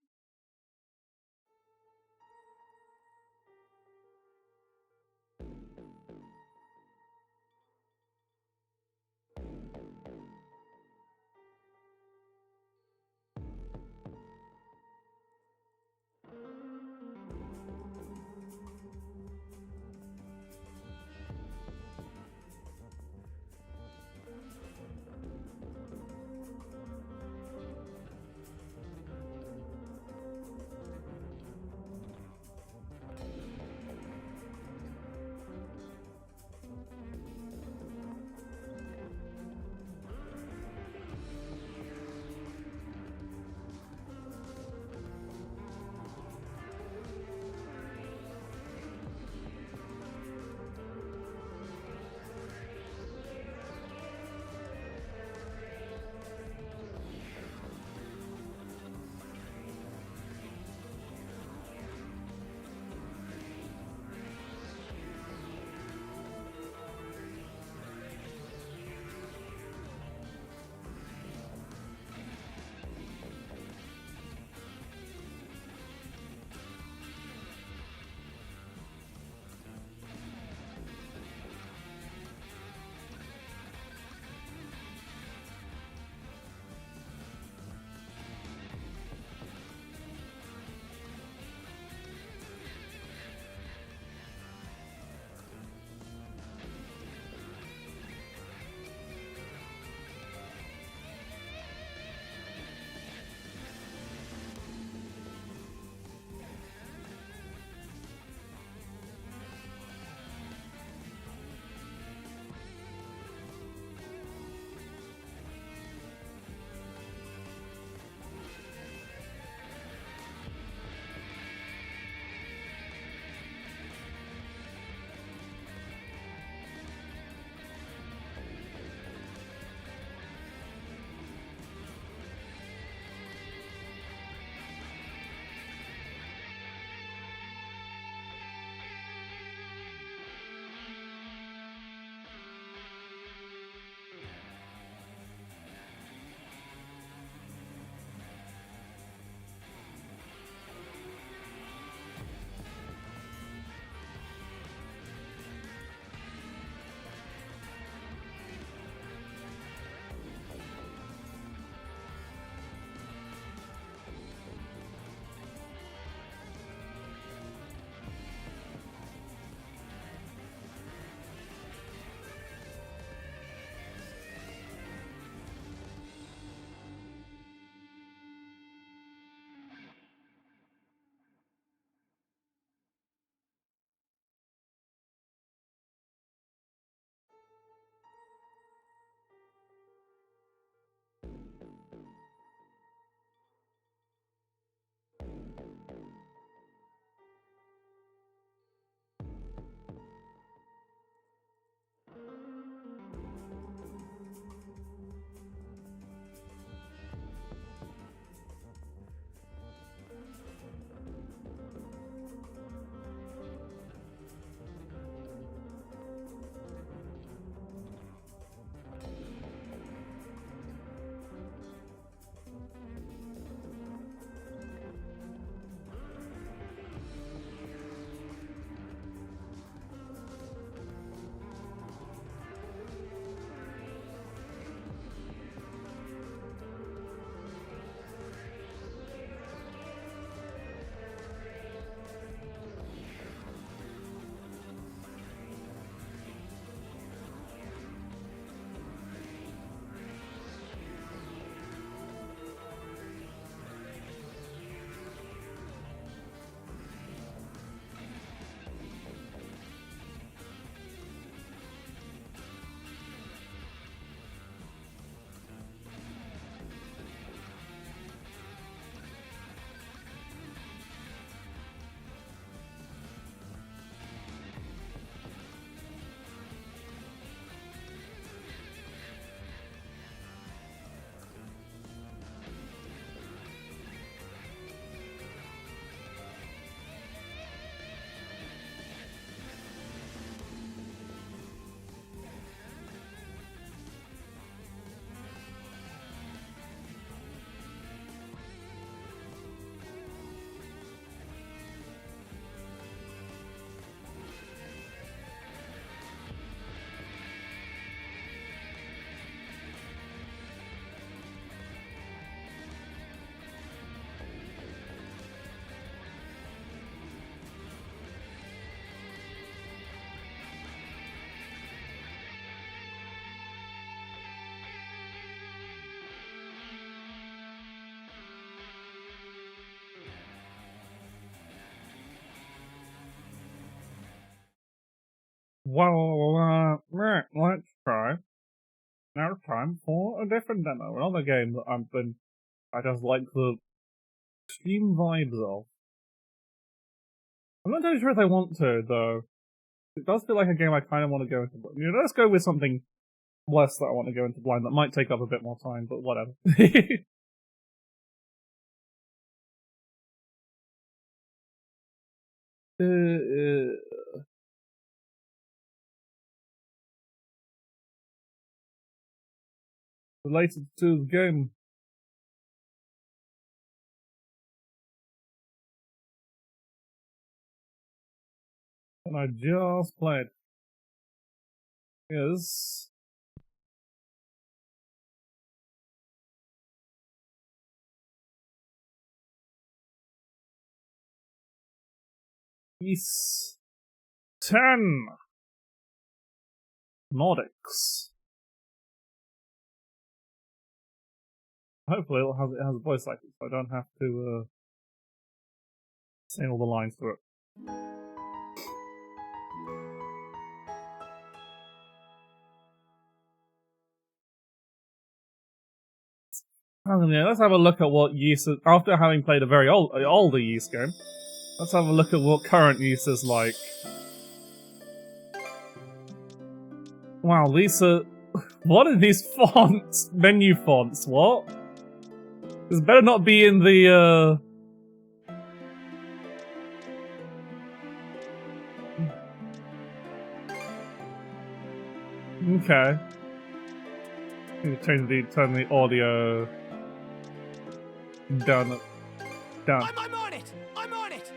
Well, let's try. Now it's time for a different demo. Another game that I just like the extreme vibes of. I'm not entirely sure if I want to, though. It does feel like a game I kind of want to go into. You know, let's go with something less that I want to go into blind that might take up a bit more time, but whatever. Related to the game. And I just played is East 10 Nordics. Hopefully it has a voice like it, so I don't have to sing all the lines to it. Yeah, let's have a look at what Ys, after having played a very older Ys game, let's have a look at what current Ys is like. Wow, these are... What are these fonts? Menu fonts, what? This better not be in the, Okay. Turn the audio down. I'm on it! I'm on it!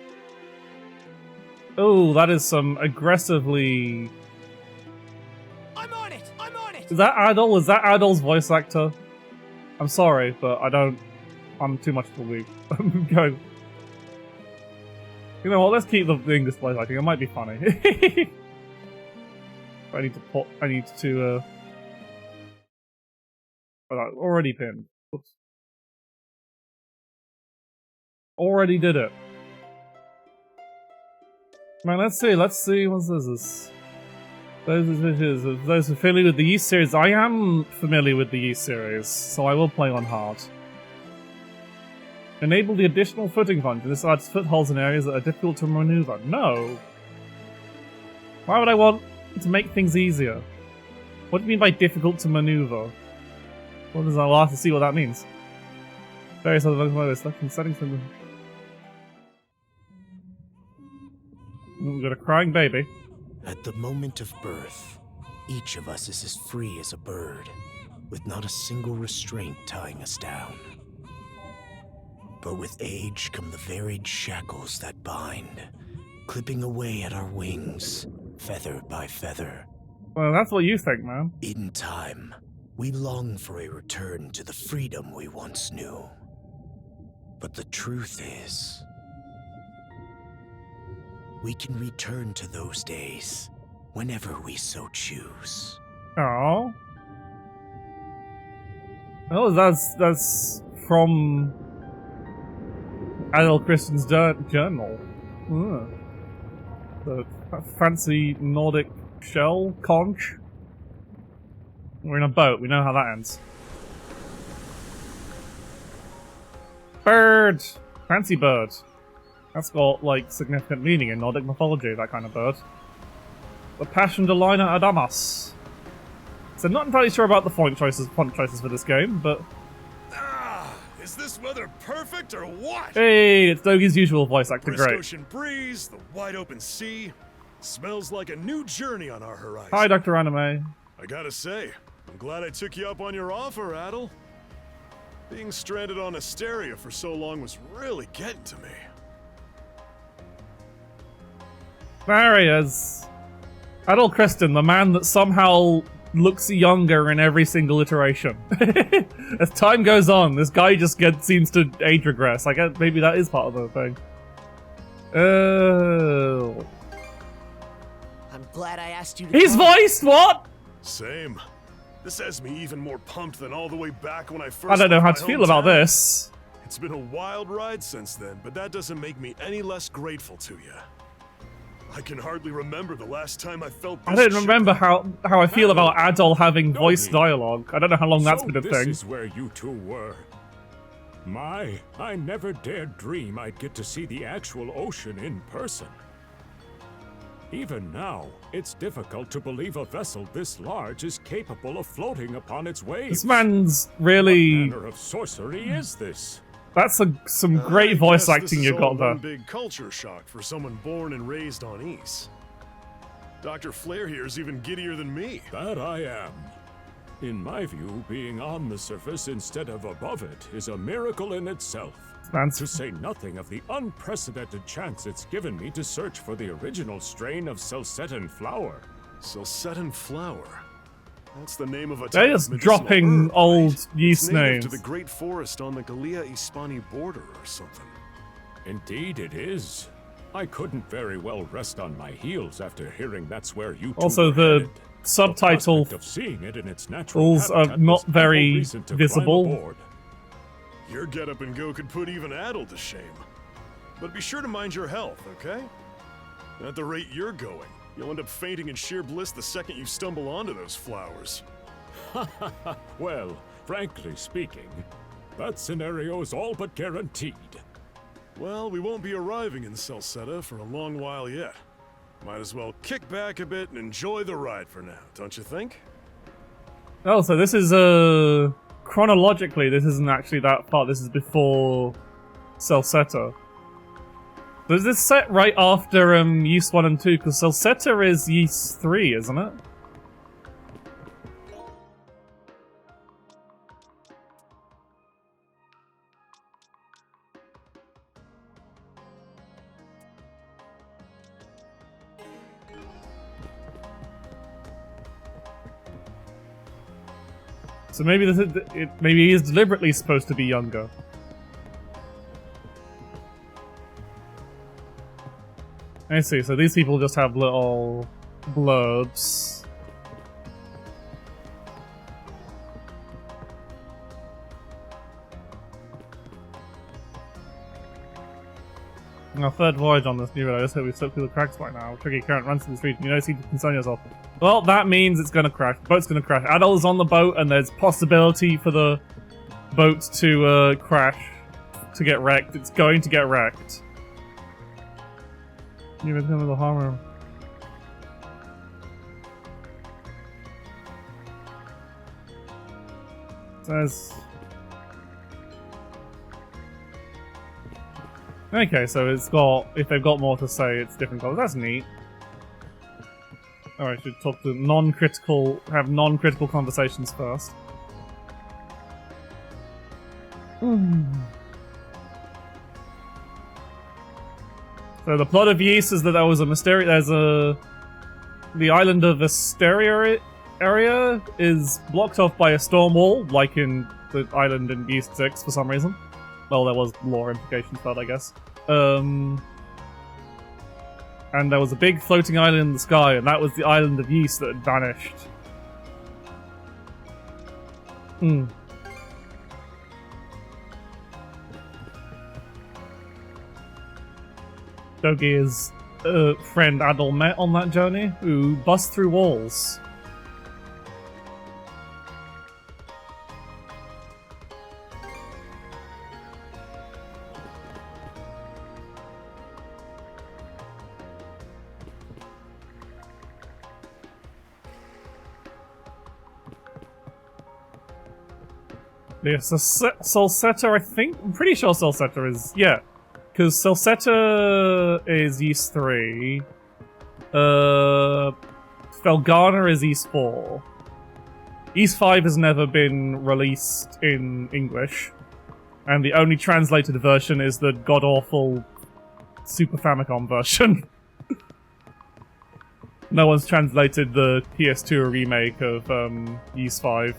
Oh, that is some aggressively... I'm on it! I'm on it! Is that Adol? Is that Adol's voice actor? I'm sorry, but I'm too much to believe. I'm going... You know what, let's keep the English voice acting, it might be funny. I need to already pinned. Oops. Already did it. Man, let's see, what's this? Those who are familiar with the Ys series, I am familiar with the Ys series, so I will play on hard. Enable the additional footing function. This adds footholds in areas that are difficult to maneuver. No! Why would I want to make things easier? What do you mean by difficult to maneuver? What does I'll have to see what that means. Various other settings from the... We've got a crying baby. At the moment of birth, each of us is as free as a bird, with not a single restraint tying us down. But with age come the varied shackles that bind, clipping away at our wings, feather by feather. Well, that's what you think, man. In time, we long for a return to the freedom we once knew. But the truth is, we can return to those days whenever we so choose. Oh. Oh, that's from Adult Christian's journal. The fancy Nordic shell conch. We're in a boat, we know how that ends. Bird! Fancy bird. That's got, like, significant meaning in Nordic mythology, that kind of bird. The Passchendaline Adamas. So not entirely sure about the font choices for this game, but... Is this weather perfect or what? Hey, it's Dogi's usual voice actor, Brisk great. ocean breeze, the wide open sea. Smells like a new journey on our horizon. Hi, Dr. Anime. I gotta say, I'm glad I took you up on your offer, Adel. Being stranded on Asteria for so long was really getting to me. There he is. Adult Christian, the man that somehow looks younger in every single iteration. As time goes on, this guy just seems to age regress. I guess maybe that is part of the thing. Oh. I'm glad I asked you to He's come. voiced, what? Same. This has me even more pumped than all the way back when I first I don't know left how my to feel about hometown. this. It's been a wild ride since then, but that doesn't make me any less grateful to you. I can hardly remember the last time I felt this I don't remember how I feel about Adol having voice he? dialogue. I don't know how long that's been a this thing. is where you two were. I never dared dream I'd get to see the actual ocean in person. Even now, it's difficult to believe a vessel this large is capable of floating upon its waves. This man's really... What manner of sorcery is this? That's some great voice I guess acting this you is got all there. one big culture shock for someone born and raised on Ys. Dr. Flair here's even giddier than me. That I am. In my view, being on the surface instead of above it is a miracle in itself. To say nothing of the unprecedented chance it's given me to search for the original strain of Celcetan flower. Celcetan flower. That's the name of a They're type just of medicinal dropping herb, old right? yeast It's native names. to the great forest on the Gallia Hispani border or something. Indeed it is. I couldn't very well rest on my heels after hearing that's where you two Also, were the headed. subtitle The prospect of seeing it in its natural are habitat not was ample very reason to climb visible. aboard. Your get up and go could put even Adel to shame. But be sure to mind your health, okay? At the rate you're going, you'll end up fainting in sheer bliss the second you stumble onto those flowers. Well, frankly speaking, that scenario is all but guaranteed. Well, we won't be arriving in Celceta for a long while yet. Might as well kick back a bit and enjoy the ride for now, don't you think? Oh, so this is chronologically, this isn't actually that far. This is before Celceta. So is this set right after Ys 1 and 2? Because Celceta is Ys 3, isn't it? So maybe maybe he is deliberately supposed to be younger. I see, so these people just have little blurbs. Our third voyage on this new road. I just hope we've slipped through the cracks by now. Tricky current runs through this region. You don't seem to concern yourself. Well, that means it's gonna crash. The boat's gonna crash. Adol is on the boat, and there's possibility for the boat to crash, to get wrecked. It's going to get wrecked. You become the harmer. Says. Okay, so it's got. If they've got more to say, it's different colors. That's neat. Alright, should talk to non-critical. Have non-critical conversations first. So the plot of Ys is that there was a mysterious. The island of Asteria area is blocked off by a storm wall, like in the island in Ys 6 for some reason. Well, there was lore implications for that, I guess. And there was a big floating island in the sky, and that was the island of Ys that had vanished. Dogi's friend Adol met on that journey, who bust through walls. Yes, Celceta, I think? I'm pretty sure Celceta is... Yeah. Because Celceta is Ys 3. Felghana is Ys 4. Ys 5 has never been released in English. And the only translated version is the god-awful Super Famicom version. No one's translated the PS2 remake of Ys 5.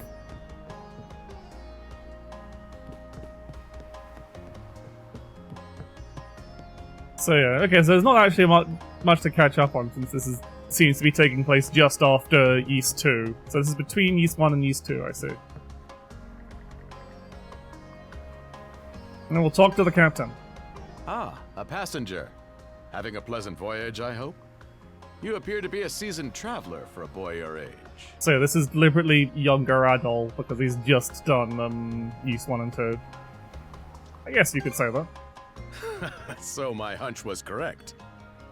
So yeah, okay, so there's not actually much to catch up on since this seems to be taking place just after Ys 2. So this is between Ys 1 and Ys 2, I see. And then we'll talk to the captain. Ah, a passenger. Having a pleasant voyage, I hope? You appear to be a seasoned traveler for a boy your age. So this is deliberately younger Adol because he's just done Use 1 and 2. I guess you could say that. So my hunch was correct.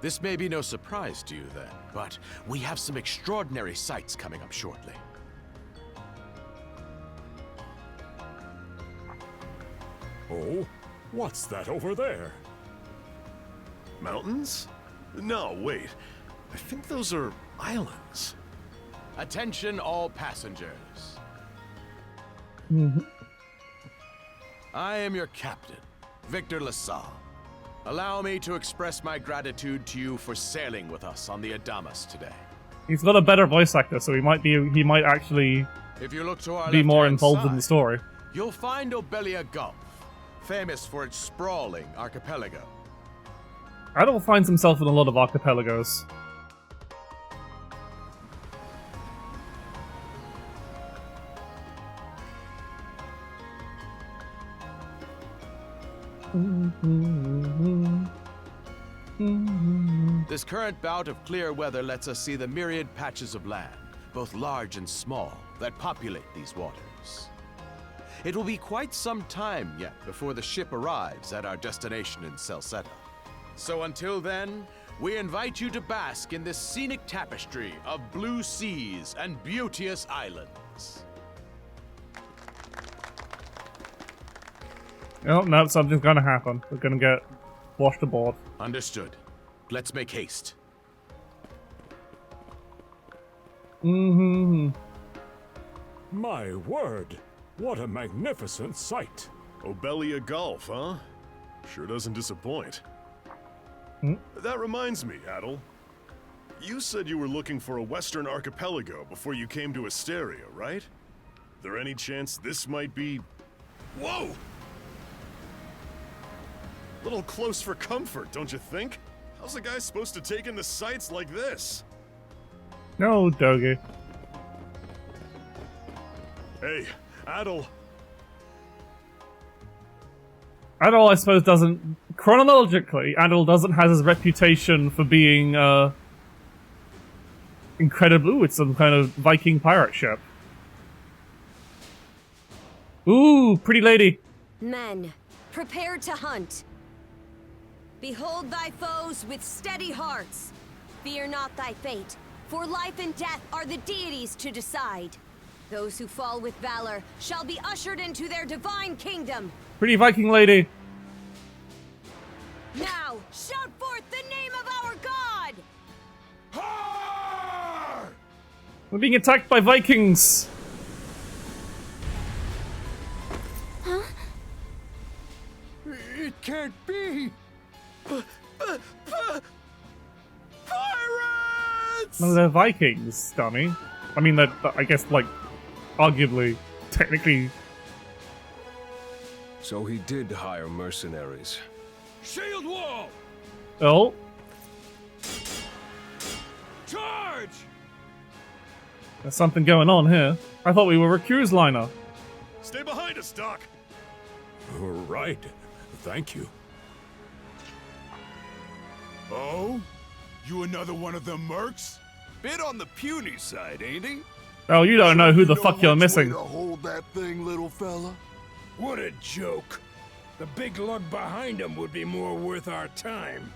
This may be no surprise to you then, but we have some extraordinary sights coming up shortly. Oh, what's that over there? Mountains? No, wait. I think those are islands. Attention all passengers. Mm-hmm. I am your captain, Victor LaSalle. Allow me to express my gratitude to you for sailing with us on the Adamas today. He's got a better voice actor, so he might actually If you look to our be more left-hand involved in the side, story. you'll find Obelia Gulf, famous for its sprawling archipelago. Adol finds himself in a lot of archipelagos. This current bout of clear weather lets us see the myriad patches of land, both large and small, that populate these waters. It will be quite some time yet before the ship arrives at our destination in Celceta. So until then, we invite you to bask in this scenic tapestry of blue seas and beauteous islands. Oh, no, something's gonna happen. We're gonna get washed aboard. Understood. Let's make haste. Mm-hmm. My word, what a magnificent sight. Obelia Gulf, huh? Sure doesn't disappoint. Hmm? That reminds me, Adol. You said you were looking for a western archipelago before you came to Asteria, right? There any chance this might be... Whoa! Little close for comfort, don't you think? How's a guy supposed to take in the sights like this? No, Doge. Hey, Adol. Adol, I suppose, doesn't... Chronologically, Adol doesn't have his reputation for being, incredible. Ooh, it's some kind of Viking pirate ship. Ooh, pretty lady. Men, prepare to hunt. Behold thy foes with steady hearts. Fear not thy fate, for life and death are the deities to decide. Those who fall with valor shall be ushered into their divine kingdom. Pretty Viking lady. Now, shout forth the name of our god! We're being attacked by Vikings. Huh? It can't be! Pirates! No, they're Vikings, dummy. I mean, they're, I guess, like, arguably, technically... So he did hire mercenaries. Shield wall! Oh? Charge! There's something going on here. I thought we were a cruise liner. Stay behind us, Doc. Right. Thank you. Oh? You another one of them mercs? Bit on the puny side, ain't he? Oh, you don't know who the fuck you're which missing. way to hold that thing, little fella? What a joke. The big lug behind him would be more worth our time.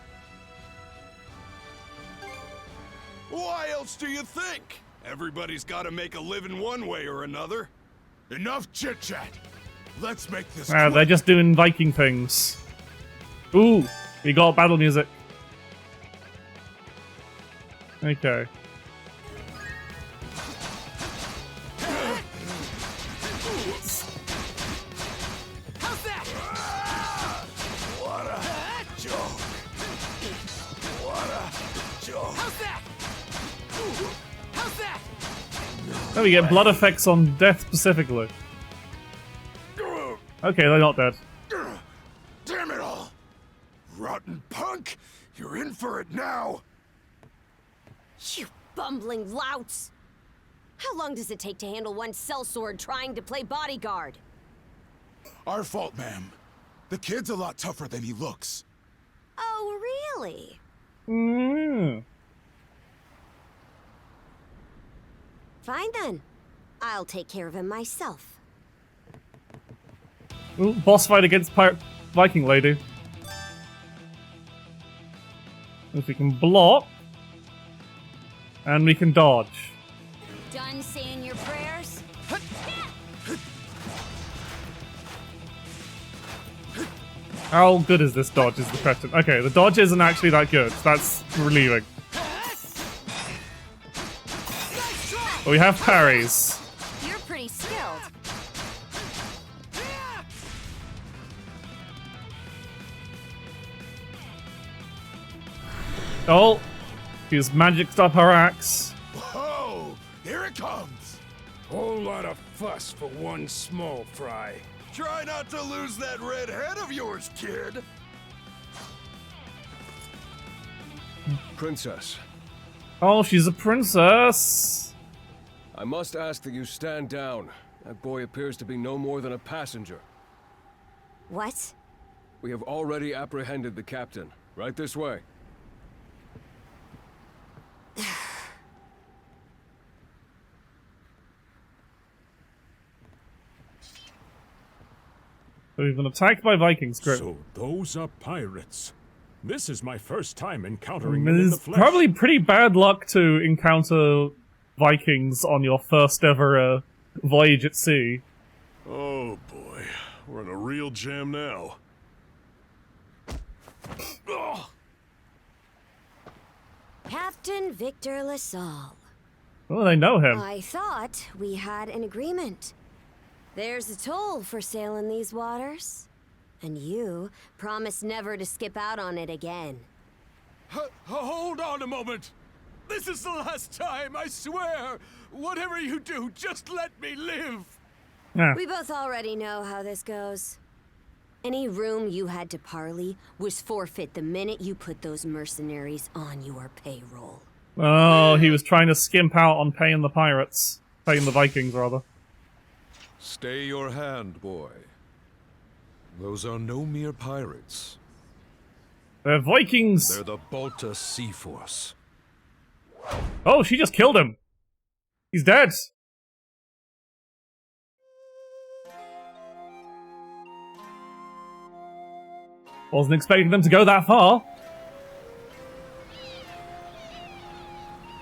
Why else do you think? Everybody's got to make a living one way or another. Enough chit-chat. Let's make this Ah, they're just doing Viking things. Ooh, we got battle music. Okay. How's that? What a joke. What a joke. How's that? How's that? Oh, we get blood effects on death specifically. Okay, they're not dead. Damn it all! Rotten punk! You're in for it now! You bumbling louts! How long does it take to handle one sellsword trying to play bodyguard? Our fault, ma'am. The kid's a lot tougher than he looks. Oh, really? Fine then. I'll take care of him myself. Ooh, boss fight against Pirate Viking Lady. If we can block. And we can dodge. Done saying your prayers? How good is this dodge is the question. Okay, the dodge isn't actually that good. That's relieving. But we have parries. You're pretty skilled. Oh, he's magicked up her axe. Whoa! Here it comes! Whole lot of fuss for one small fry. Try not to lose that red head of yours, kid! Princess, Oh, she's a princess. I must ask that you stand down. That boy appears to be no more than a passenger. What? We have already apprehended the captain. Right this way. We've been attacked by Vikings. Great. So those are pirates. This is my first time encountering them in the It's flesh. probably pretty bad luck to encounter Vikings on your first ever voyage at sea. Oh boy, we're in a real jam now. Ugh. Captain Victor LaSalle. Oh, they know him. I thought we had an agreement. There's a toll for sailing these waters. And you promised never to skip out on it again. Hold on a moment! This is the last time, I swear! Whatever you do, just let me live! Yeah. We both already know how this goes. Any room you had to parley was forfeit the minute you put those mercenaries on your payroll. Oh, he was trying to skimp out on paying the pirates. Paying the Vikings, rather. Stay your hand, boy. Those are no mere pirates. They're Vikings! They're the Balta Sea Force. Oh, she just killed him! He's dead! Wasn't expecting them to go that far.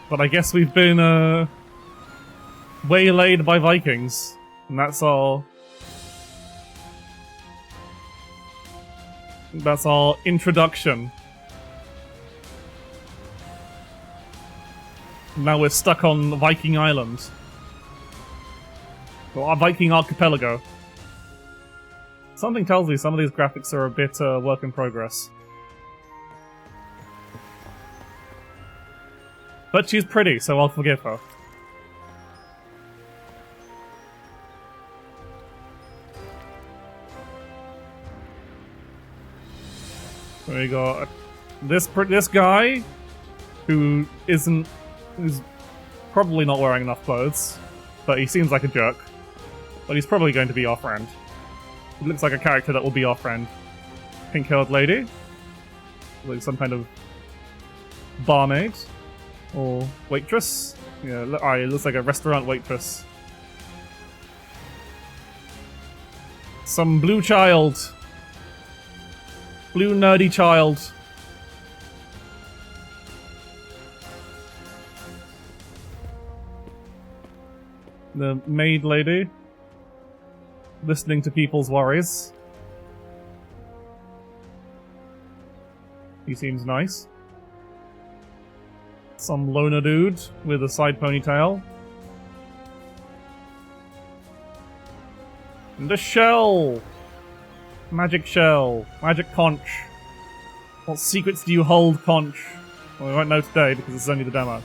But I guess we've been, waylaid by Vikings. And that's our... That's our introduction. Now we're stuck on Viking Island. Well, our Viking Archipelago. Something tells me some of these graphics are a bit work in progress. But she's pretty, so I'll forgive her. So we got this guy who's probably not wearing enough clothes, but he seems like a jerk. But he's probably going to be our friend. He looks like a character that will be our friend. Pink-haired lady, like some kind of barmaid or waitress. Yeah, it looks like a restaurant waitress. Some blue child. Blue nerdy child. The maid lady. Listening to people's worries. He seems nice. Some loner dude with a side ponytail. And a shell! Magic shell. Magic conch. What secrets do you hold, conch? Well, we won't know today because it's only the demo.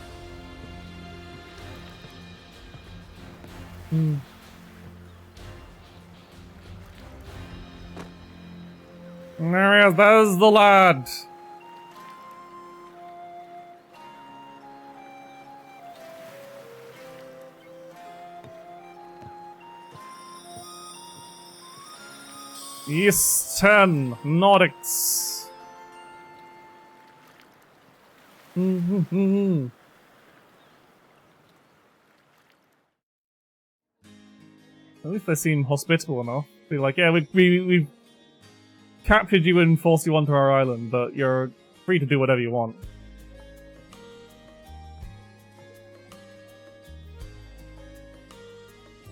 There he is, there's the lad! Eastern Nordics. At least they seem hospitable enough. Be like, yeah, we've captured you and forced you onto our island, but you're free to do whatever you want.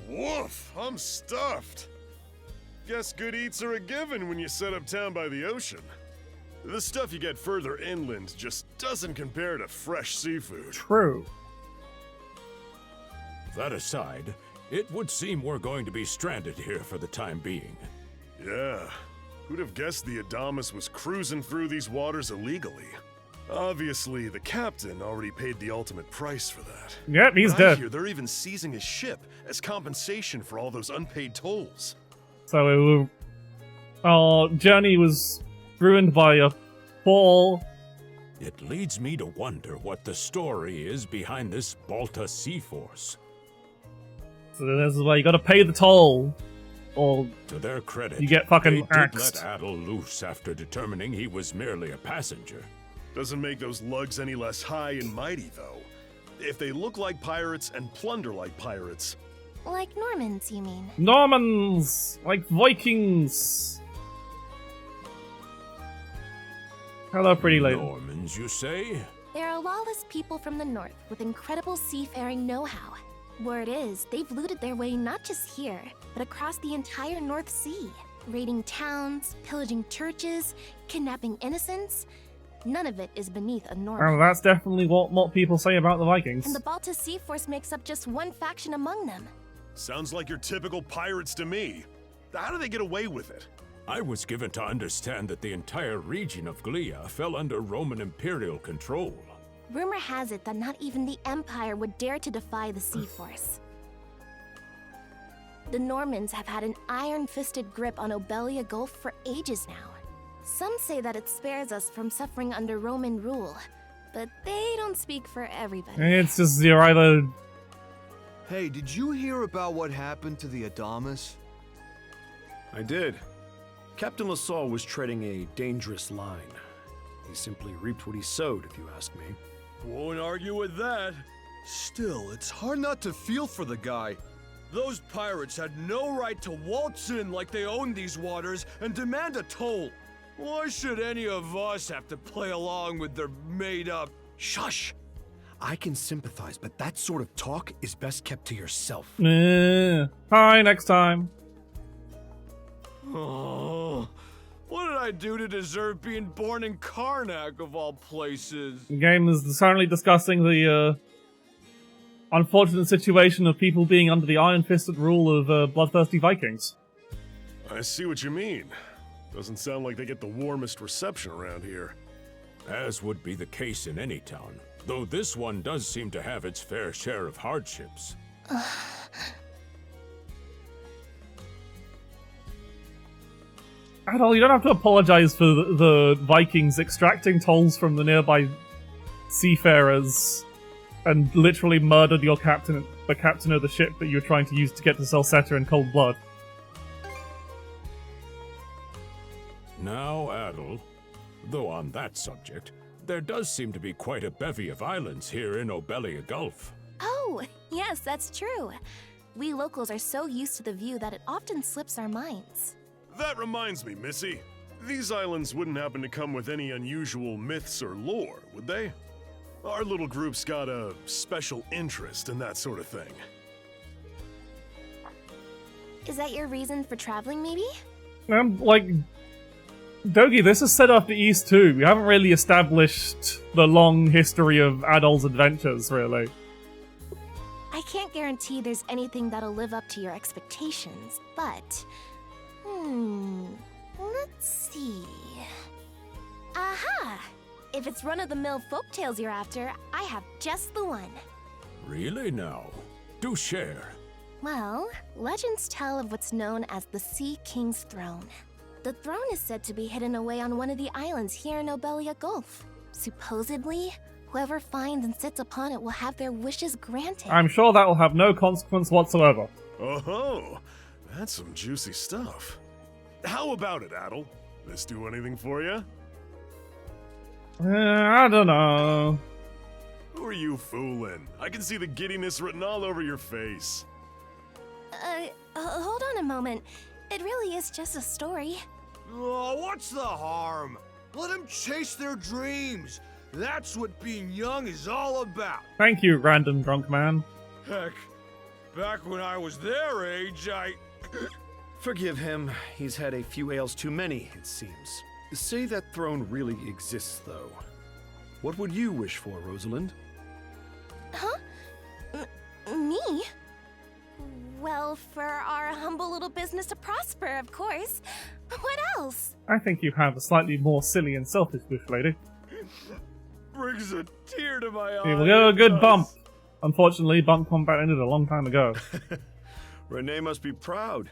Woof! I'm stuffed. Guess good eats are a given when you set up town by the ocean. The stuff you get further inland just doesn't compare to fresh seafood. True. That aside, it would seem we're going to be stranded here for the time being. Yeah. Who'd have guessed the Adamas was cruising through these waters illegally? Obviously, the captain already paid the ultimate price for that. Yep, he's But I dead. hear they're even seizing his ship as compensation for all those unpaid tolls. So our journey was ruined by a fall. It leads me to wonder what the story is behind this Balta Sea Force. So this is why you gotta pay the toll, or To their credit, you get fucking they did axed. let Adel loose after determining he was merely a passenger. Doesn't make those lugs any less high and mighty, though. If they look like pirates and plunder like pirates... Like Normans, you mean? Normans! Like Vikings! Hello, pretty lady. Normans, you say? There are lawless people from the north with incredible seafaring know-how. Word is, they've looted their way not just here, but across the entire North Sea. Raiding towns, pillaging churches, kidnapping innocents. None of it is beneath a Norman. Oh, that's definitely what people say about the Vikings. And the Balta Sea Force makes up just one faction among them. Sounds like your typical pirates to me. How do they get away with it? I was given to understand that the entire region of Glia fell under Roman imperial control. Rumor has it that not even the Empire would dare to defy the Sea Force. The Normans have had an iron-fisted grip on Obelia Gulf for ages now. Some say that it spares us from suffering under Roman rule, but they don't speak for everybody. It's just you're either... Hey, did you hear about what happened to the Adamas? I did. Captain LaSalle was treading a dangerous line. He simply reaped what he sowed, if you ask me. Won't argue with that. Still, it's hard not to feel for the guy. Those pirates had no right to waltz in like they owned these waters and demand a toll. Why should any of us have to play along with their made-up... Shush! I can sympathize, but that sort of talk is best kept to yourself. Hi, next time. Oh, what did I do to deserve being born in Karnak, of all places? The game is currently discussing the unfortunate situation of people being under the iron-fisted rule of bloodthirsty Vikings. I see what you mean. Doesn't sound like they get the warmest reception around here. As would be the case in any town, though this one does seem to have its fair share of hardships. Adol, you don't have to apologize for the Vikings extracting tolls from the nearby seafarers and literally murdered your captain, the captain of the ship that you were trying to use to get to Celceta in cold blood. Now, Adel, though on that subject, there does seem to be quite a bevy of islands here in Obelia Gulf. Oh, yes, that's true. We locals are so used to the view that it often slips our minds. That reminds me, Missy. These islands wouldn't happen to come with any unusual myths or lore, would they? Our little group's got a special interest in that sort of thing. Is that your reason for traveling, maybe? Like... Dogi, this is set up the East too. We haven't really established the long history of Adol's adventures, really. I can't guarantee there's anything that'll live up to your expectations, but... let's see... Aha! If it's run-of-the-mill folktales you're after, I have just the one. Really now? Do share. Well, legends tell of what's known as the Sea King's Throne. The throne is said to be hidden away on one of the islands here in Obelia Gulf. Supposedly, whoever finds and sits upon it will have their wishes granted. I'm sure that will have no consequence whatsoever. Oh, that's some juicy stuff. How about it, Adel? This do anything for you? I don't know. Who are you fooling? I can see the giddiness written all over your face. Hold on a moment. It really is just a story. Oh, what's the harm? Let them chase their dreams. That's what being young is all about. Thank you, random drunk man. Heck, back when I was their age, Forgive him. He's had a few ales too many, it seems. Say that throne really exists, though. What would you wish for, Rosalind? Huh? Me? Well, for our humble little business to prosper, of course. What else? I think you have a slightly more silly and selfish wish, lady. brings a tear to my eye. Here we go, a good bump. Unfortunately, bump combat ended a long time ago. Renee must be proud.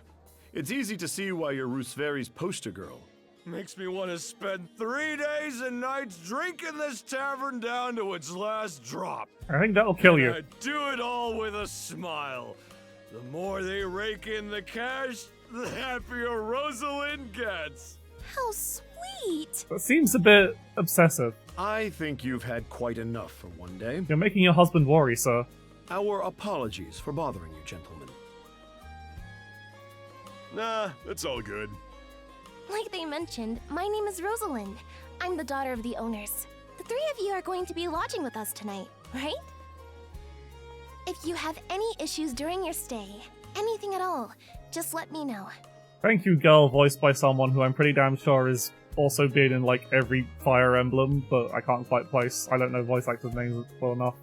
It's easy to see why you're Rooseveri's poster girl. Makes me want to spend 3 days and nights drinking this tavern down to its last drop. I think that'll kill you. And I do it all with a smile. The more they rake in the cash, the happier Rosalind gets. How sweet! That seems a bit obsessive. I think you've had quite enough for one day. You're making your husband worry, sir. Our apologies for bothering you, gentlemen. Nah, it's all good. Like they mentioned, my name is Rosalind. I'm the daughter of the owners. The three of you are going to be lodging with us tonight, right? If you have any issues during your stay, anything at all, just let me know. Thank you, girl, voiced by someone who I'm pretty damn sure is also been in like every Fire Emblem, but I can't quite place. I don't know voice actors' names well enough.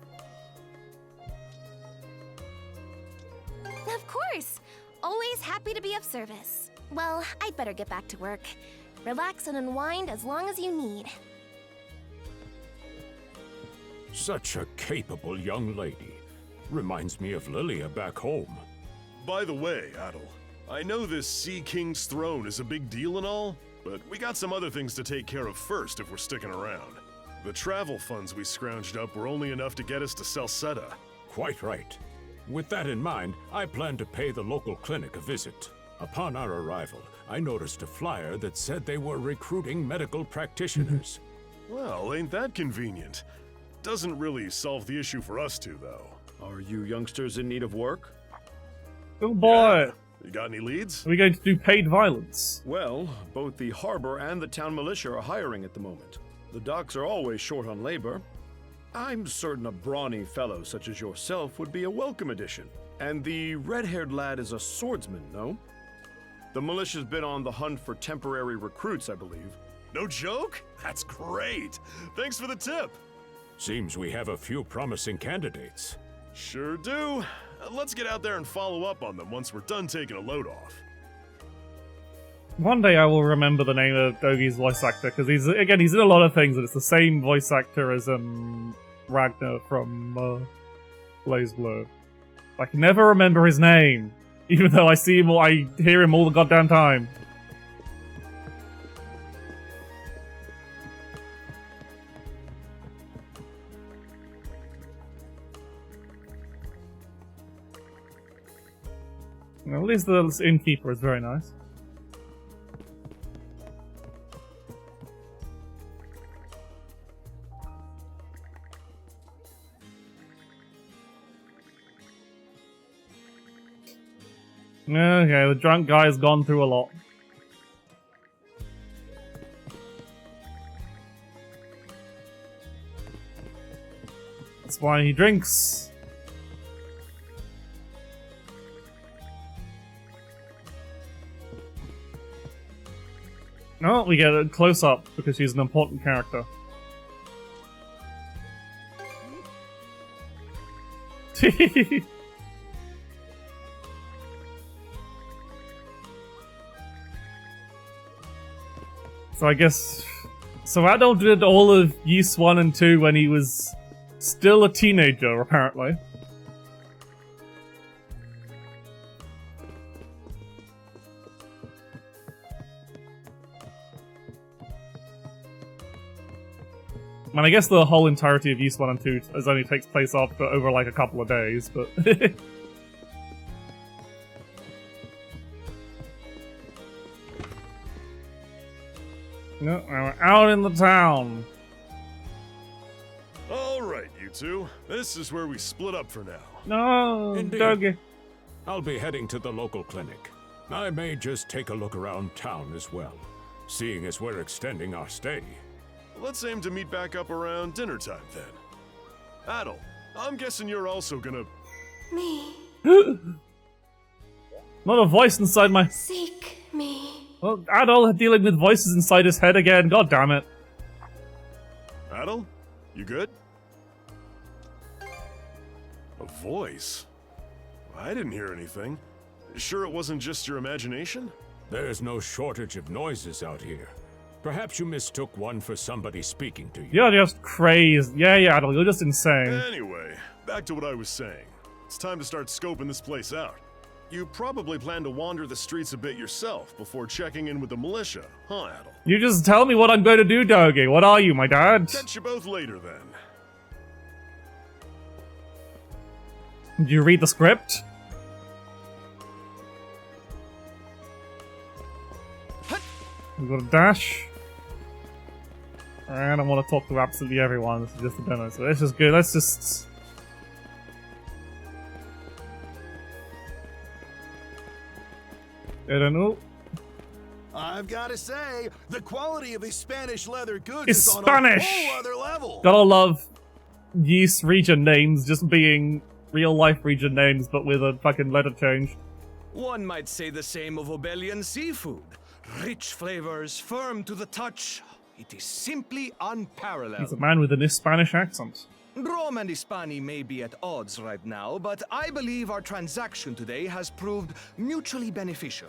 Of course! Always happy to be of service. Well, I'd better get back to work. Relax and unwind as long as you need. Such a capable young lady. Reminds me of Lilia back home. By the way, Adel, I know this Sea King's throne is a big deal and all, but we got some other things to take care of first if we're sticking around. The travel funds we scrounged up were only enough to get us to Salsetta. Quite right. With that in mind, I plan to pay the local clinic a visit. Upon our arrival, I noticed a flyer that said they were recruiting medical practitioners. Well, ain't that convenient? Doesn't really solve the issue for us two, though. Are you youngsters in need of work? Oh boy! Yeah. You got any leads? Are we going to do paid violence? Well, both the harbor and the town militia are hiring at the moment. The docks are always short on labor. I'm certain a brawny fellow such as yourself would be a welcome addition. And the red-haired lad is a swordsman, no? The militia's been on the hunt for temporary recruits, I believe. No joke? That's great! Thanks for the tip! Seems we have a few promising candidates. Sure do. Let's get out there and follow up on them once we're done taking a load off. One day I will remember the name of Dogi's voice actor, because he's in a lot of things, and it's the same voice actor as Ragnar from Blaze Blue. I can never remember his name, even though I hear him all the goddamn time. Well, at least the innkeeper is very nice. Okay, the drunk guy's gone through a lot. That's why he drinks. No, we get a close-up because she's an important character. So I guess... So Adol did all of Ys 1 and 2 when he was still a teenager, apparently. And I guess the whole entirety of Ys 1 and 2 only takes place over like a couple of days, but... No, we're out in the town. Alright, you two. This is where we split up for now. No, Indeed. Dougie. I'll be heading to the local clinic. I may just take a look around town as well, seeing as we're extending our stay. Let's aim to meet back up around dinner time then. Adel, I'm guessing you're also gonna... Me. Not a voice inside my... Seek me. Well, Adol dealing with voices inside his head again. God damn it. Adel? You good? A voice? I didn't hear anything. Sure it wasn't just your imagination? There's no shortage of noises out here. Perhaps you mistook one for somebody speaking to you. You're just crazed. Yeah, Adol, you're just insane. Anyway, back to what I was saying. It's time to start scoping this place out. You probably plan to wander the streets a bit yourself before checking in with the militia, huh, Adel? You just tell me what I'm going to do, Doggy. What are you, my dad? Catch you both later, then. Did you read the script? We got a dash. And I want to talk to absolutely everyone. This is just a demo, so let's just go. Let's just... I don't know. I've got to say, the quality of his Spanish leather goods It's is on Spanish. a whole other level. Gotta love Yeast region names just being real life region names, but with a fucking letter change. One might say the same of Obelian seafood. Rich flavors, firm to the touch. It is simply unparalleled. He's a man with a Spanish accent. Rome and Hispani may be at odds right now, but I believe our transaction today has proved mutually beneficial.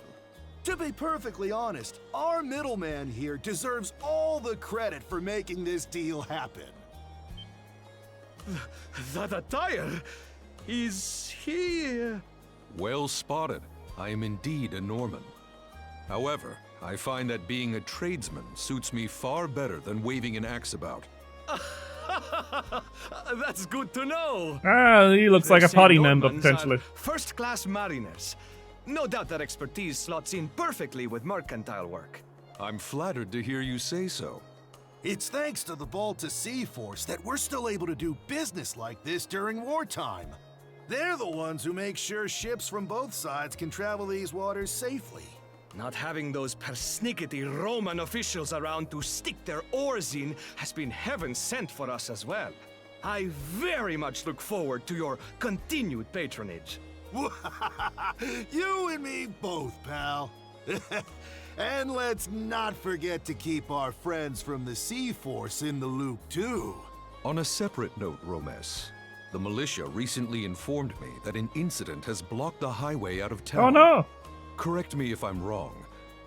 To be perfectly honest, our middleman here deserves all the credit for making this deal happen. That attire is here. Well spotted. I am indeed a Norman. However, I find that being a tradesman suits me far better than waving an axe about. That's good to know. Ah, he looks like a They say party member, Normans are potentially. First-class mariners. No doubt that expertise slots in perfectly with mercantile work. I'm flattered to hear you say so. It's thanks to the Balta Sea Force that we're still able to do business like this during wartime. They're the ones who make sure ships from both sides can travel these waters safely. Not having those persnickety Roman officials around to stick their oars in has been heaven sent for us as well. I very much look forward to your continued patronage. You and me both, pal. And let's not forget to keep our friends from the Sea Force in the loop, too. On a separate note, Romes, the militia recently informed me that an incident has blocked the highway out of town. Oh no! Correct me if I'm wrong,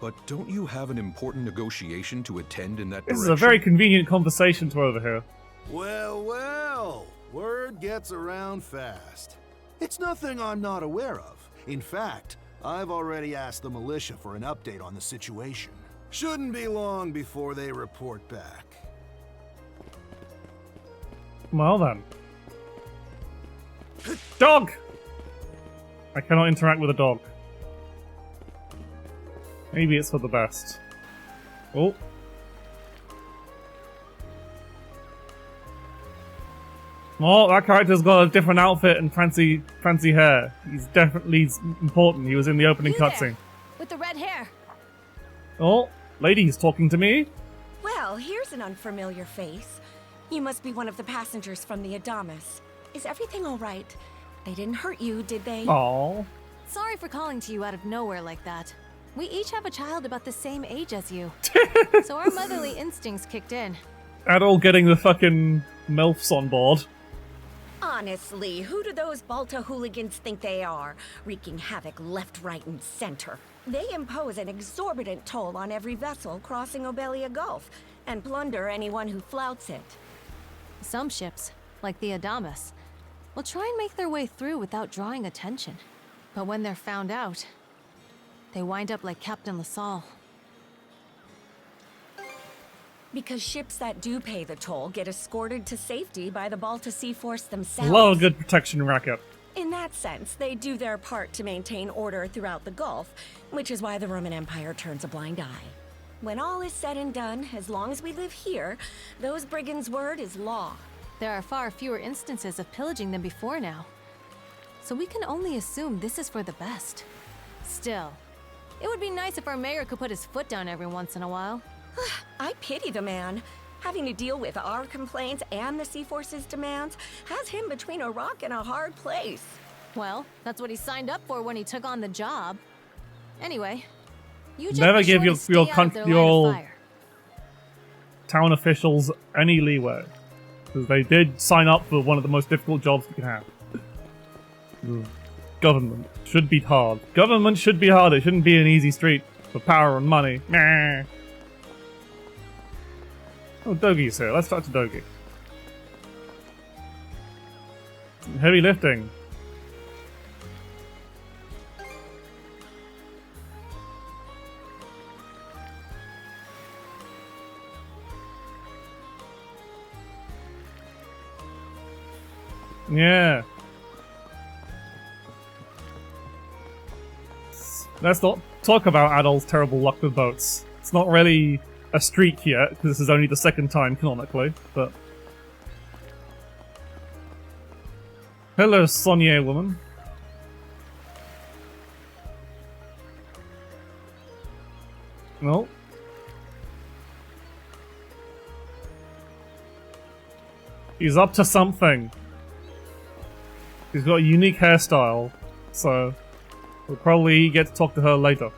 but don't you have an important negotiation to attend in that This direction? is a very convenient conversation to overhear. Well, word gets around fast. It's nothing I'm not aware of. In fact, I've already asked the militia for an update on the situation. Shouldn't be long before they report back. Well then. Dog! I cannot interact with a dog. Maybe it's for the best. Oh. Oh, that character's got a different outfit and fancy hair. He's definitely important. He was in the opening You there, cutscene. with the red hair. Oh, lady's talking to me. Well, here's an unfamiliar face. You must be one of the passengers from the Adamas. Is everything all right? They didn't hurt you, did they? Oh. Sorry for calling to you out of nowhere like that. We each have a child about the same age as you. So our motherly instincts kicked in. Adol getting the fucking MILFs on board. Honestly, who do those Balta hooligans think they are? Wreaking havoc left, right, and center. They impose an exorbitant toll on every vessel crossing Obelia Gulf, and plunder anyone who flouts it. Some ships, like the Adamas, will try and make their way through without drawing attention. But when they're found out, they wind up like Captain LaSalle. Because ships that do pay the toll get escorted to safety by the Balta Sea Force themselves. Love a good protection racket. In that sense, they do their part to maintain order throughout the Gulf, which is why the Roman Empire turns a blind eye. When all is said and done, as long as we live here, those brigands' word is law. There are far fewer instances of pillaging than before now. so we can only assume this is for the best. Still, it would be nice if our mayor could put his foot down every once in a while. I pity the man. Having to deal with our complaints and the Sea Force's demands has him between a rock and a hard place. Well, that's what he signed up for when he took on the job. Anyway, you just Never be give sure your to stay out of their line of your fire. town officials any leeway, because they did sign up for one of the most difficult jobs you can have. Government should be hard. Government should be hard. It shouldn't be an easy street for power and money. Nah. Oh, Dogi's here. Let's talk to Dogi. Heavy lifting. Yeah. Let's not talk about Adol's terrible luck with boats. It's not really a streak yet, because this is only the second time canonically, but... Hello, Sonia woman. No. He's up to something. He's got a unique hairstyle, so we'll probably get to talk to her later.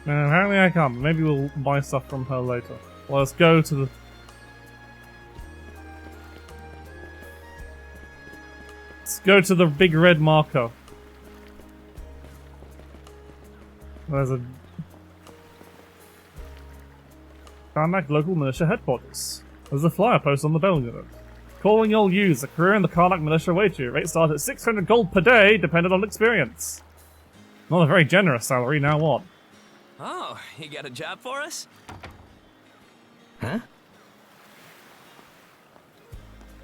Apparently I can't. Maybe we'll buy stuff from her later. Well, let's go to the... Let's go to the big red marker. There's a... Karnak local militia headquarters. There's a flyer post on the bell unit. Calling all youths, a career in the Karnak militia awaits you. Rate start at 600 gold per day, dependent on experience. Not a very generous salary, now what? Oh, you got a job for us? Huh?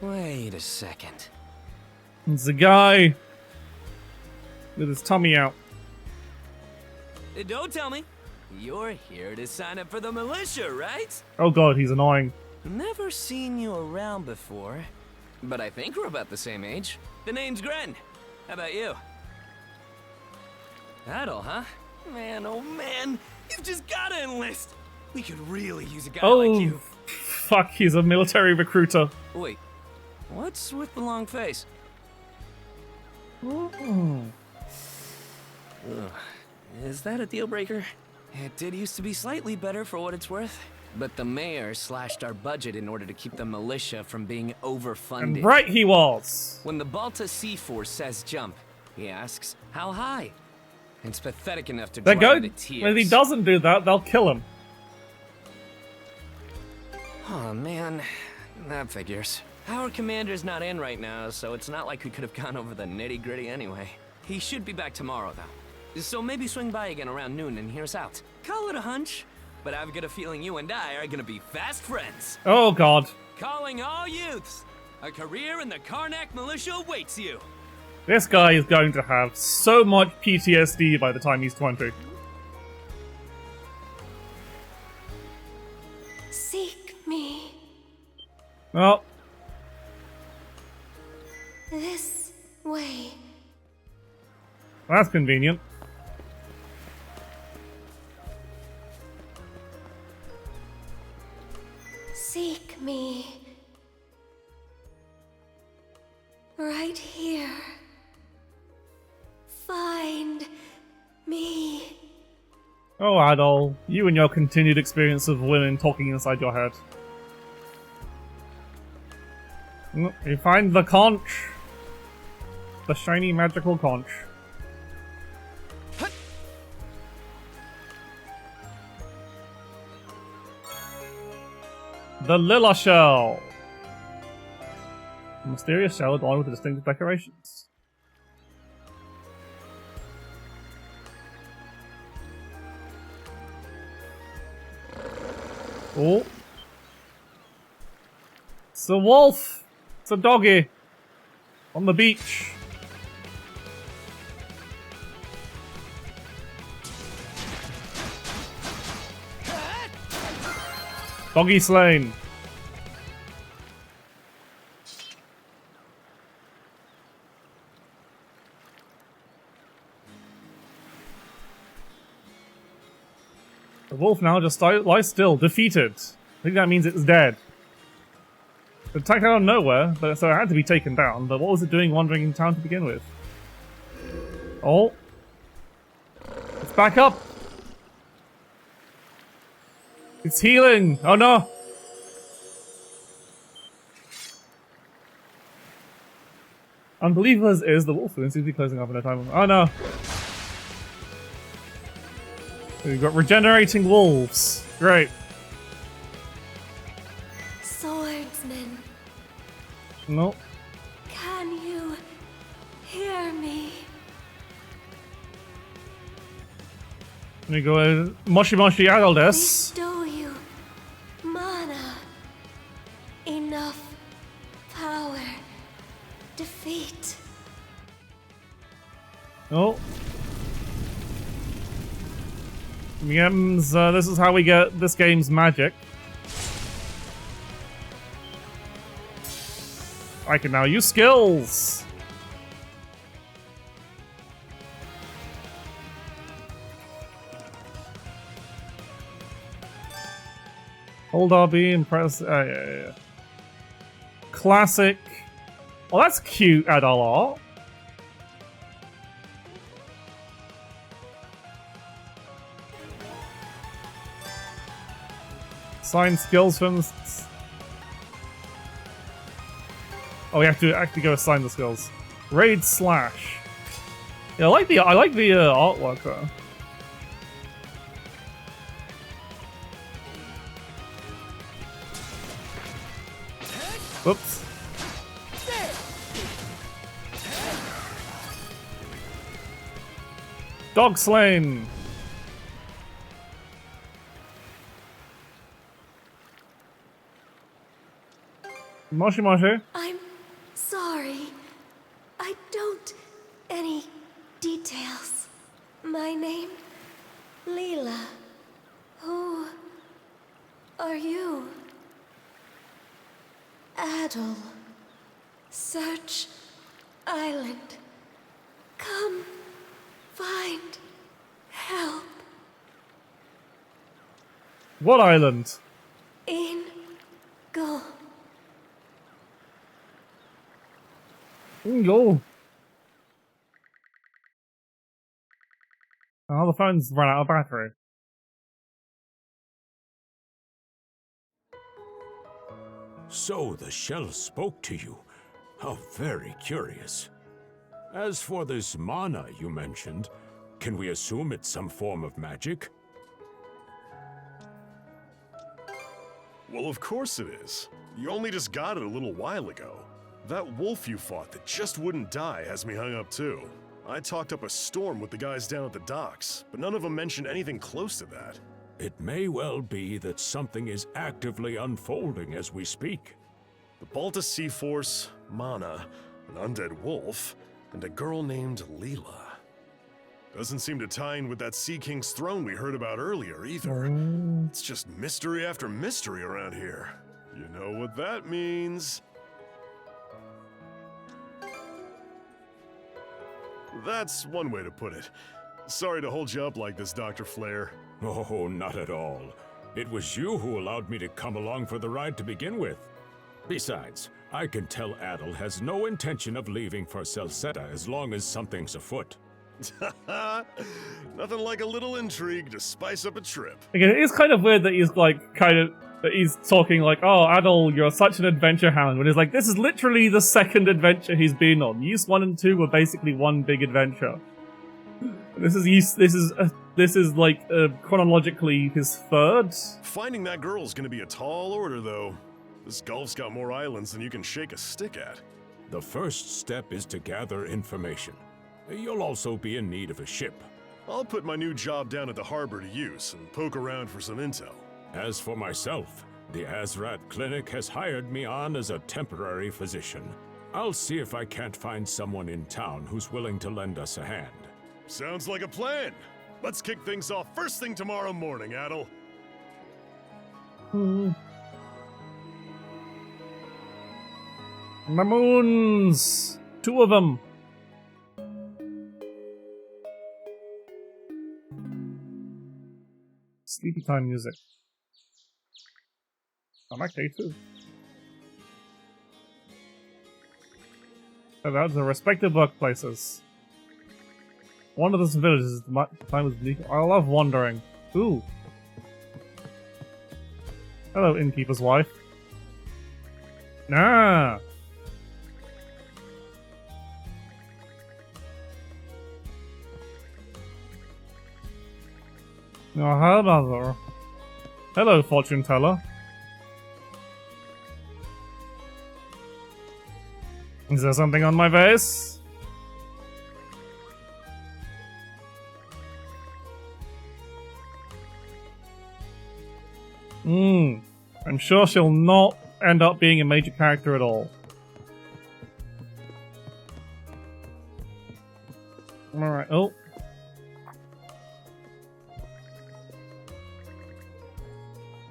Wait a second. It's a guy with his tummy out. Don't tell me. You're here to sign up for the militia, right? Oh god, he's annoying. Never seen you around before, but I think we're about the same age. The name's Gren. How about you? Adol, huh? Man, oh man, you've just gotta enlist. We could really use a guy like you. Fuck, he's a military recruiter. Wait, what's with the long face? Ooh. Ugh. Is that a deal breaker? It did used to be slightly better for what it's worth, but the mayor slashed our budget in order to keep the militia from being overfunded. And right he was. When the Balta Sea Force says jump, he asks, how high? It's pathetic enough to They're drive going. to tears. If he doesn't do that, they'll kill him. Oh man, that figures. Our commander's not in right now, so it's not like we could have gone over the nitty-gritty anyway. He should be back tomorrow, though. So maybe swing by again around noon and hear us out. Call it a hunch, but I've got a feeling you and I are gonna be fast friends. Oh god. Calling all youths. A career in the Karnak militia awaits you. This guy is going to have so much PTSD by the time he's 20. Seek me. Oh. This way. That's convenient. Seek me. Right here. Find me. Oh, Adol, you and your continued experience of women talking inside your head. You find the conch. The shiny magical conch. The Lila Shell. A mysterious shell adorned with distinctive decorations. Oh. It's a wolf! It's a doggy! On the beach! Doggy slain! The wolf now just lies still, defeated. I think that means it's dead. It attacked out of nowhere, so it had to be taken down, but what was it doing wandering in town to begin with? Oh. It's back up! It's healing! Oh no! Unbelievable as is, the wolf seems to be closing up in a time. Oh no! We've got regenerating wolves. Great. Swordsman, No. can you hear me? Let me go Moshi Moshi Adol desu. Bestow you mana, enough power, defeat. Oh. Yums, this is how we get this game's magic. I can now use skills! Hold RB and press... yeah. Classic. Oh, that's cute, Adol art. Assign skills from the... Oh, we have to actually go assign the skills. Raid slash. Yeah, I like the artwork though. Whoops. Dog slain. Moshi Moshi. I'm sorry. I don't any details. My name, Leela. Who are you? Adol. Search Island. Come find help. What island? In go. Go. Oh, the phone's run out of battery. So the shell spoke to you. How very curious. As for this mana you mentioned, can we assume it's some form of magic? Well, of course it is. You only just got it a little while ago. That wolf you fought that just wouldn't die has me hung up too. I talked up a storm with the guys down at the docks, but none of them mentioned anything close to that. It may well be that something is actively unfolding as we speak. The Balta Sea Force, Mana, an undead wolf, and a girl named Leela. Doesn't seem to tie in with that Sea King's throne we heard about earlier either. It's just mystery after mystery around here. You know what that means. That's one way to put it. Sorry to hold you up like this, Dr. Flare. Oh, not at all. It was you who allowed me to come along for the ride to begin with. Besides, I can tell Adol has no intention of leaving for Celceta as long as something's afoot. Nothing like a little intrigue to spice up a trip. Again, it is kind of weird that he's that he's talking like, oh, Adol, you're such an adventure hound. But it's like, this is literally the second adventure he's been on. Use 1 and 2 were basically one big adventure. This is like chronologically his third. Finding that girl's gonna be a tall order, though. This Gulf's got more islands than you can shake a stick at. The first step is to gather information. You'll also be in need of a ship. I'll put my new job down at the harbor to use and poke around for some intel. As for myself, The Azrat Clinic has hired me on as a temporary physician. I'll see if I can't find someone in town who's willing to lend us a hand. Sounds like a plan. Let's kick things off first thing tomorrow morning, Adel. Mamoons! 2 of them! Sleepy time music. I'm okay too. So that's the respective workplaces. One of the villages is the time was bleak. I love wandering. Ooh. Hello, innkeeper's wife. Ah. Oh, hello. Hello, fortune teller. Is there something on my face? I'm sure she'll not end up being a major character at all. Alright, oh.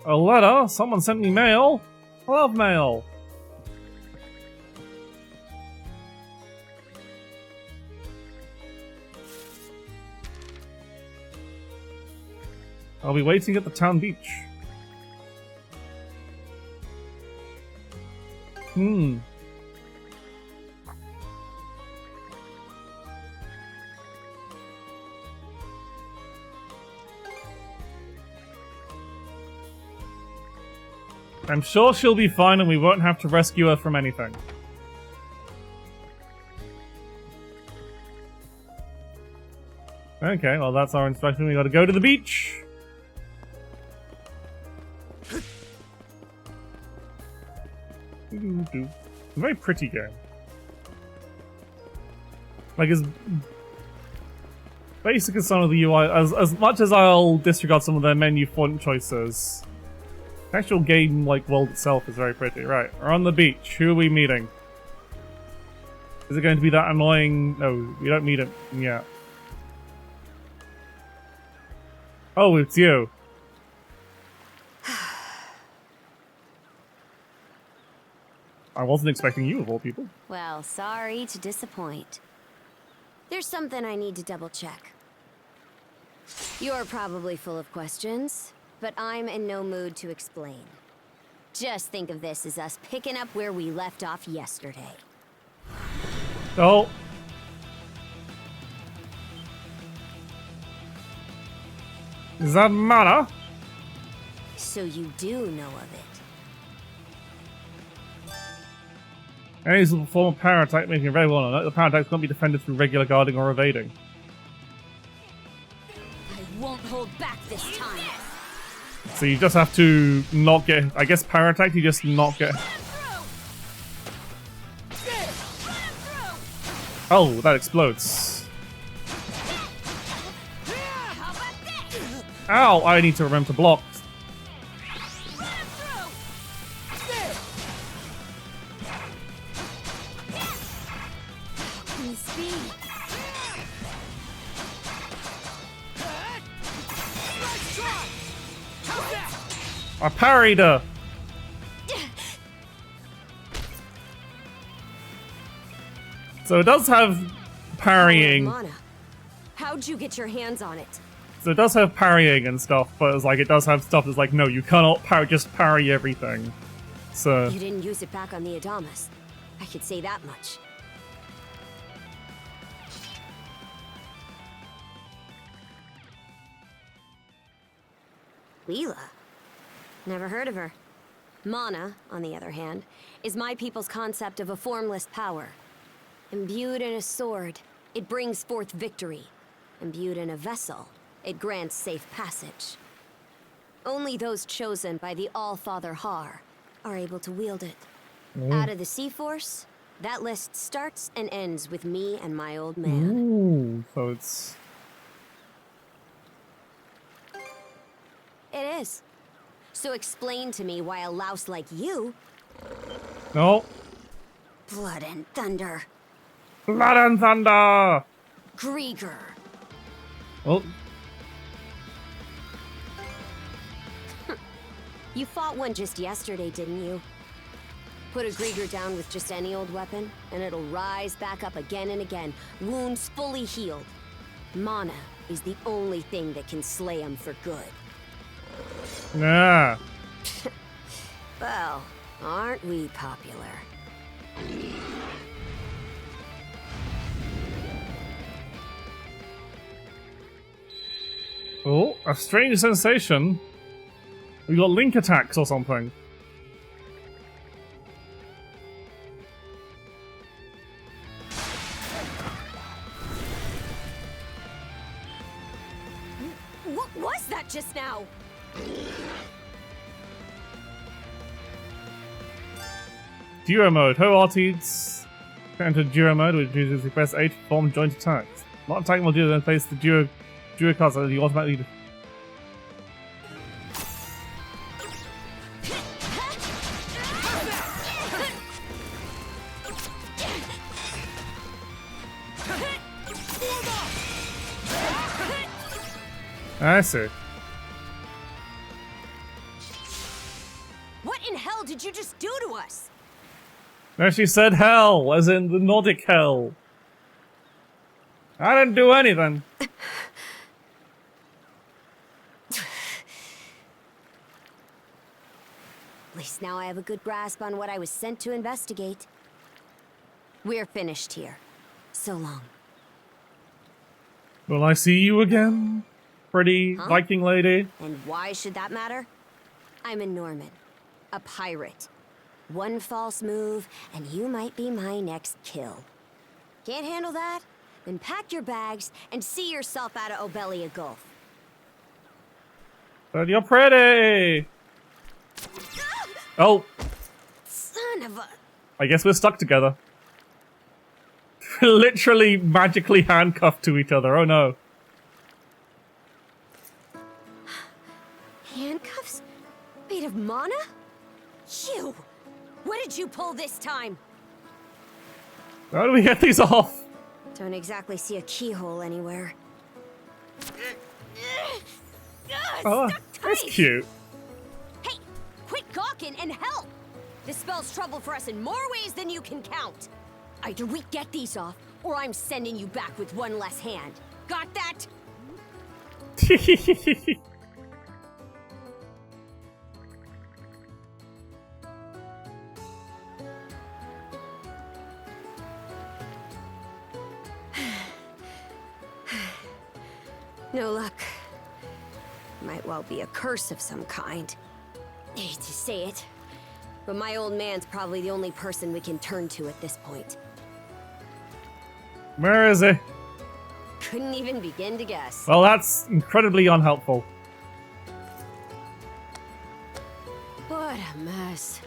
A letter? Someone sent me mail? I love mail. I'll be waiting at the town beach. I'm sure she'll be fine and we won't have to rescue her from anything. Okay, well that's our instruction. We gotta go to the beach! A very pretty game. Like, as basic as some of the UI, as much as I'll disregard some of their menu font choices, the actual game, like, world itself is very pretty. Right, we're on the beach. Who are we meeting? Is it going to be that annoying? No, we don't meet him yet. Oh, it's you. I wasn't expecting you, of all people. Well, sorry to disappoint. There's something I need to double check. You're probably full of questions, but I'm in no mood to explain. Just think of this as us picking up where we left off yesterday. Oh. Is that matter? So you do know of it. Any use of a form of power attack making it very well known. The power attacks can't be defended through regular guarding or evading. I won't hold back this time. So you just have to not get... I guess power attack, you just not get... Oh, that explodes. Ow! I need to remember to block. I parried her! So it does have parrying. Mana, how'd you get your hands on it? So it does have parrying and stuff, but it's like it does have stuff that's like, no, you cannot just parry everything. So You didn't use it back on the Adamas. I could say that much. Leela? Never heard of her. Mana, on the other hand, is my people's concept of a formless power. Imbued in a sword, it brings forth victory. Imbued in a vessel, it grants safe passage. Only those chosen by the All-Father Har are able to wield it. Out of the Sea Force, that list starts and ends with me and my old man. Ooh, so it's... It is. So explain to me why a louse like you... No. Blood and thunder. Blood and thunder! Grieger. Oh. You fought one just yesterday, didn't you? Put a Grieger down with just any old weapon, and it'll rise back up again and again, wounds fully healed. Mana is the only thing that can slay him for good. Yeah. Well, aren't we popular? Oh, a strange sensation. We got link attacks or something. What was that just now? Duo mode. Ho Artides enter duo mode, which uses the press A to perform joint attacks. Not attacking will do then place the duo cards that you automatically. I see. What in hell did you just do to us? No, she said hell, as in the Nordic hell. I didn't do anything. At least now I have a good grasp on what I was sent to investigate. We're finished here. So long. Will I see you again, pretty Viking lady? And why should that matter? I'm a Norman. A pirate. One false move, and you might be my next kill. Can't handle that? Then pack your bags and see yourself out of Obelia Gulf. But you're pretty! Oh. Son of a... I guess we're stuck together. Literally magically handcuffed to each other, oh no. Handcuffs? Made of mana? You! What did you pull this time? How do we get these off? Don't exactly see a keyhole anywhere. Oh, that's cute. Hey, quit gawking and help! This spells trouble for us in more ways than you can count. Either we get these off, or I'm sending you back with one less hand. Got that? No luck. Might well be a curse of some kind. Hate to say it, but my old man's probably the only person we can turn to at this point. Where is he? Couldn't even begin to guess. Well, that's incredibly unhelpful. What a mess.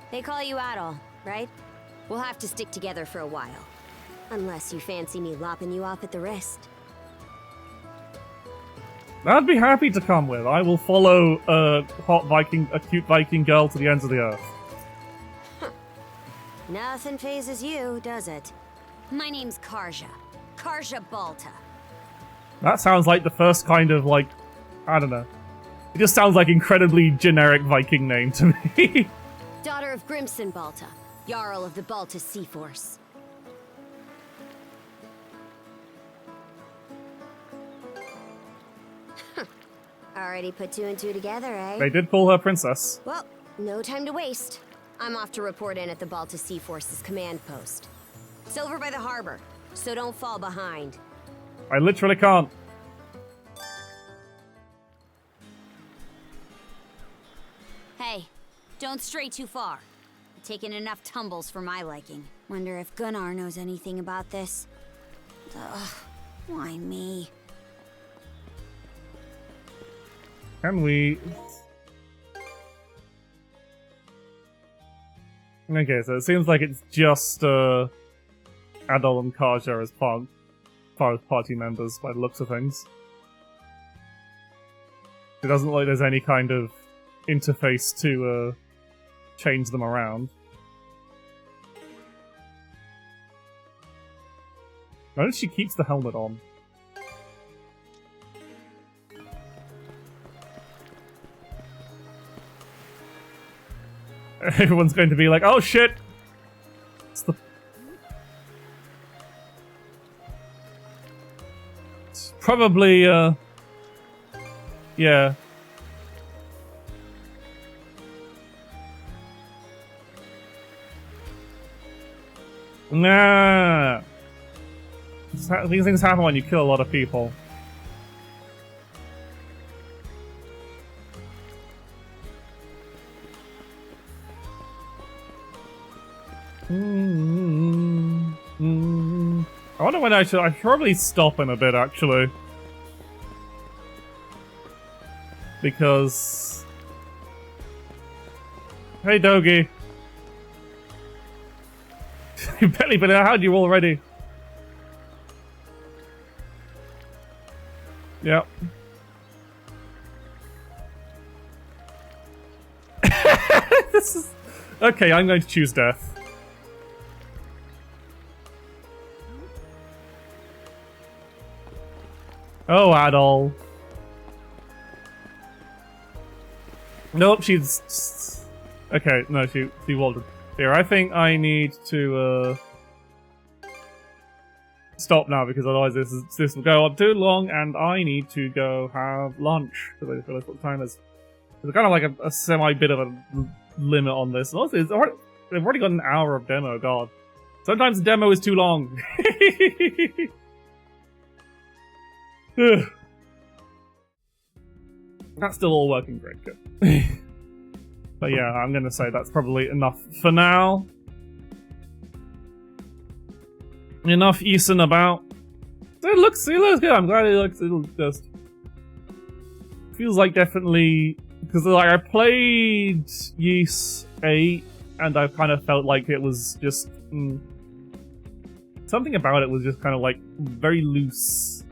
They call you Adol, right? We'll have to stick together for a while. Unless you fancy me lopping you off at the wrist. I'd be happy to come with. I will follow a cute Viking girl to the ends of the earth. Nothing phases you, does it? My name's Karja. Karja Balta. That sounds like the first kind of, like, I don't know. It just sounds like incredibly generic Viking name to me. Daughter of Grimson Balta, Jarl of the Balta Sea Force. Already put two and two together, eh? They did call her princess. Well, no time to waste. I'm off to report in at the Balta Sea Force's command post. It's over by the harbor, so don't fall behind. I literally can't. Hey, don't stray too far. I've taken enough tumbles for my liking. Wonder if Gunnar knows anything about this. Ugh, why me? Can we... Okay, so it seems like it's just Adol and Karja as party members by the looks of things. It doesn't look like there's any kind of interface to change them around. Notice she keeps the helmet on. Everyone's going to be like, oh shit! It's the... It's probably, yeah. Nah! These things happen when you kill a lot of people. I wonder when I should probably stop in a bit, actually. Because... Hey, Dogi. You've barely been out, you already. Yep. This is... Okay, I'm going to choose death. Oh, Adol. Nope, she's... Okay, no, she walked. Here, I think I need to, stop now, because otherwise this will go on too long, and I need to go have lunch, because I just realized what the time is. There's kind of like a semi-bit of a limit on this. And also, they've already got an hour of demo, god. Sometimes the demo is too long. That's still all working great, good. But yeah, I'm gonna say that's probably enough for now. Enough easing about. It looks good, I'm glad it'll just... Feels like definitely... Because like I played Ys 8, and I kind of felt like it was just... something about it was just kind of like very loose.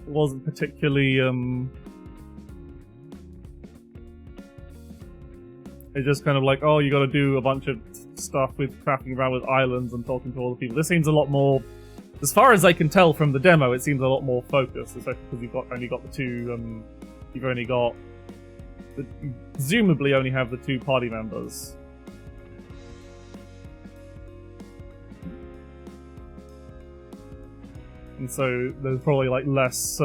It wasn't particularly, It's just kind of like, oh, you gotta do a bunch of stuff with crafting around with islands and talking to all the people. This seems a lot more, as far as I can tell from the demo, it seems a lot more focused, especially because you've only got the two, you've only got, presumably only have the 2 party members. And so there's probably like less,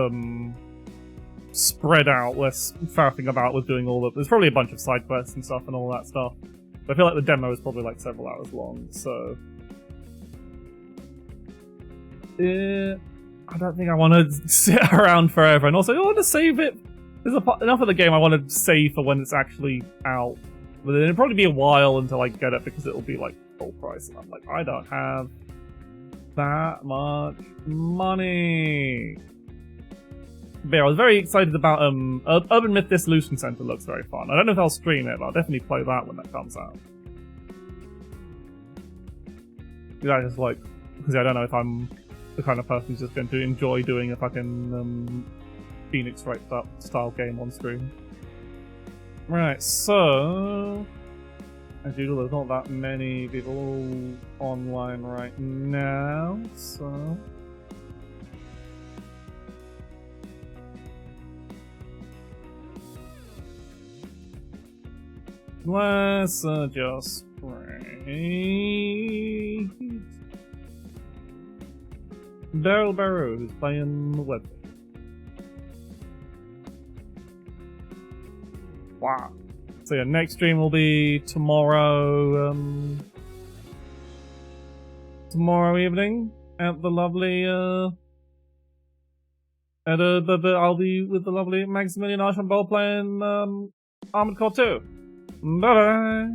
spread out, less faffing about with doing all the... There's probably a bunch of side quests and stuff and all that stuff. But I feel like the demo is probably like several hours long, so... I don't think I want to sit around forever, and also I want to save it. There's enough of the game I want to save for when it's actually out. But then it'll probably be a while until I get it, because it'll be like full price, and I'm like, I don't have that much money. But yeah, I was very excited about Urban Myth Dissolution Center. Looks very fun. I don't know if I'll stream it, but I'll definitely play that when that comes out. I just like, because I don't know if I'm the kind of person who's just going to enjoy doing a fucking Phoenix Wright style game on screen. Right, so as usual, there's not that many people online right now, so. Let's just pray. Daryl Barrow, who's playing the web. Wow. So yeah, next stream will be tomorrow. Tomorrow evening at the lovely. I'll be with the lovely Maximilian Archibald playing Armored Core 2. Bye bye.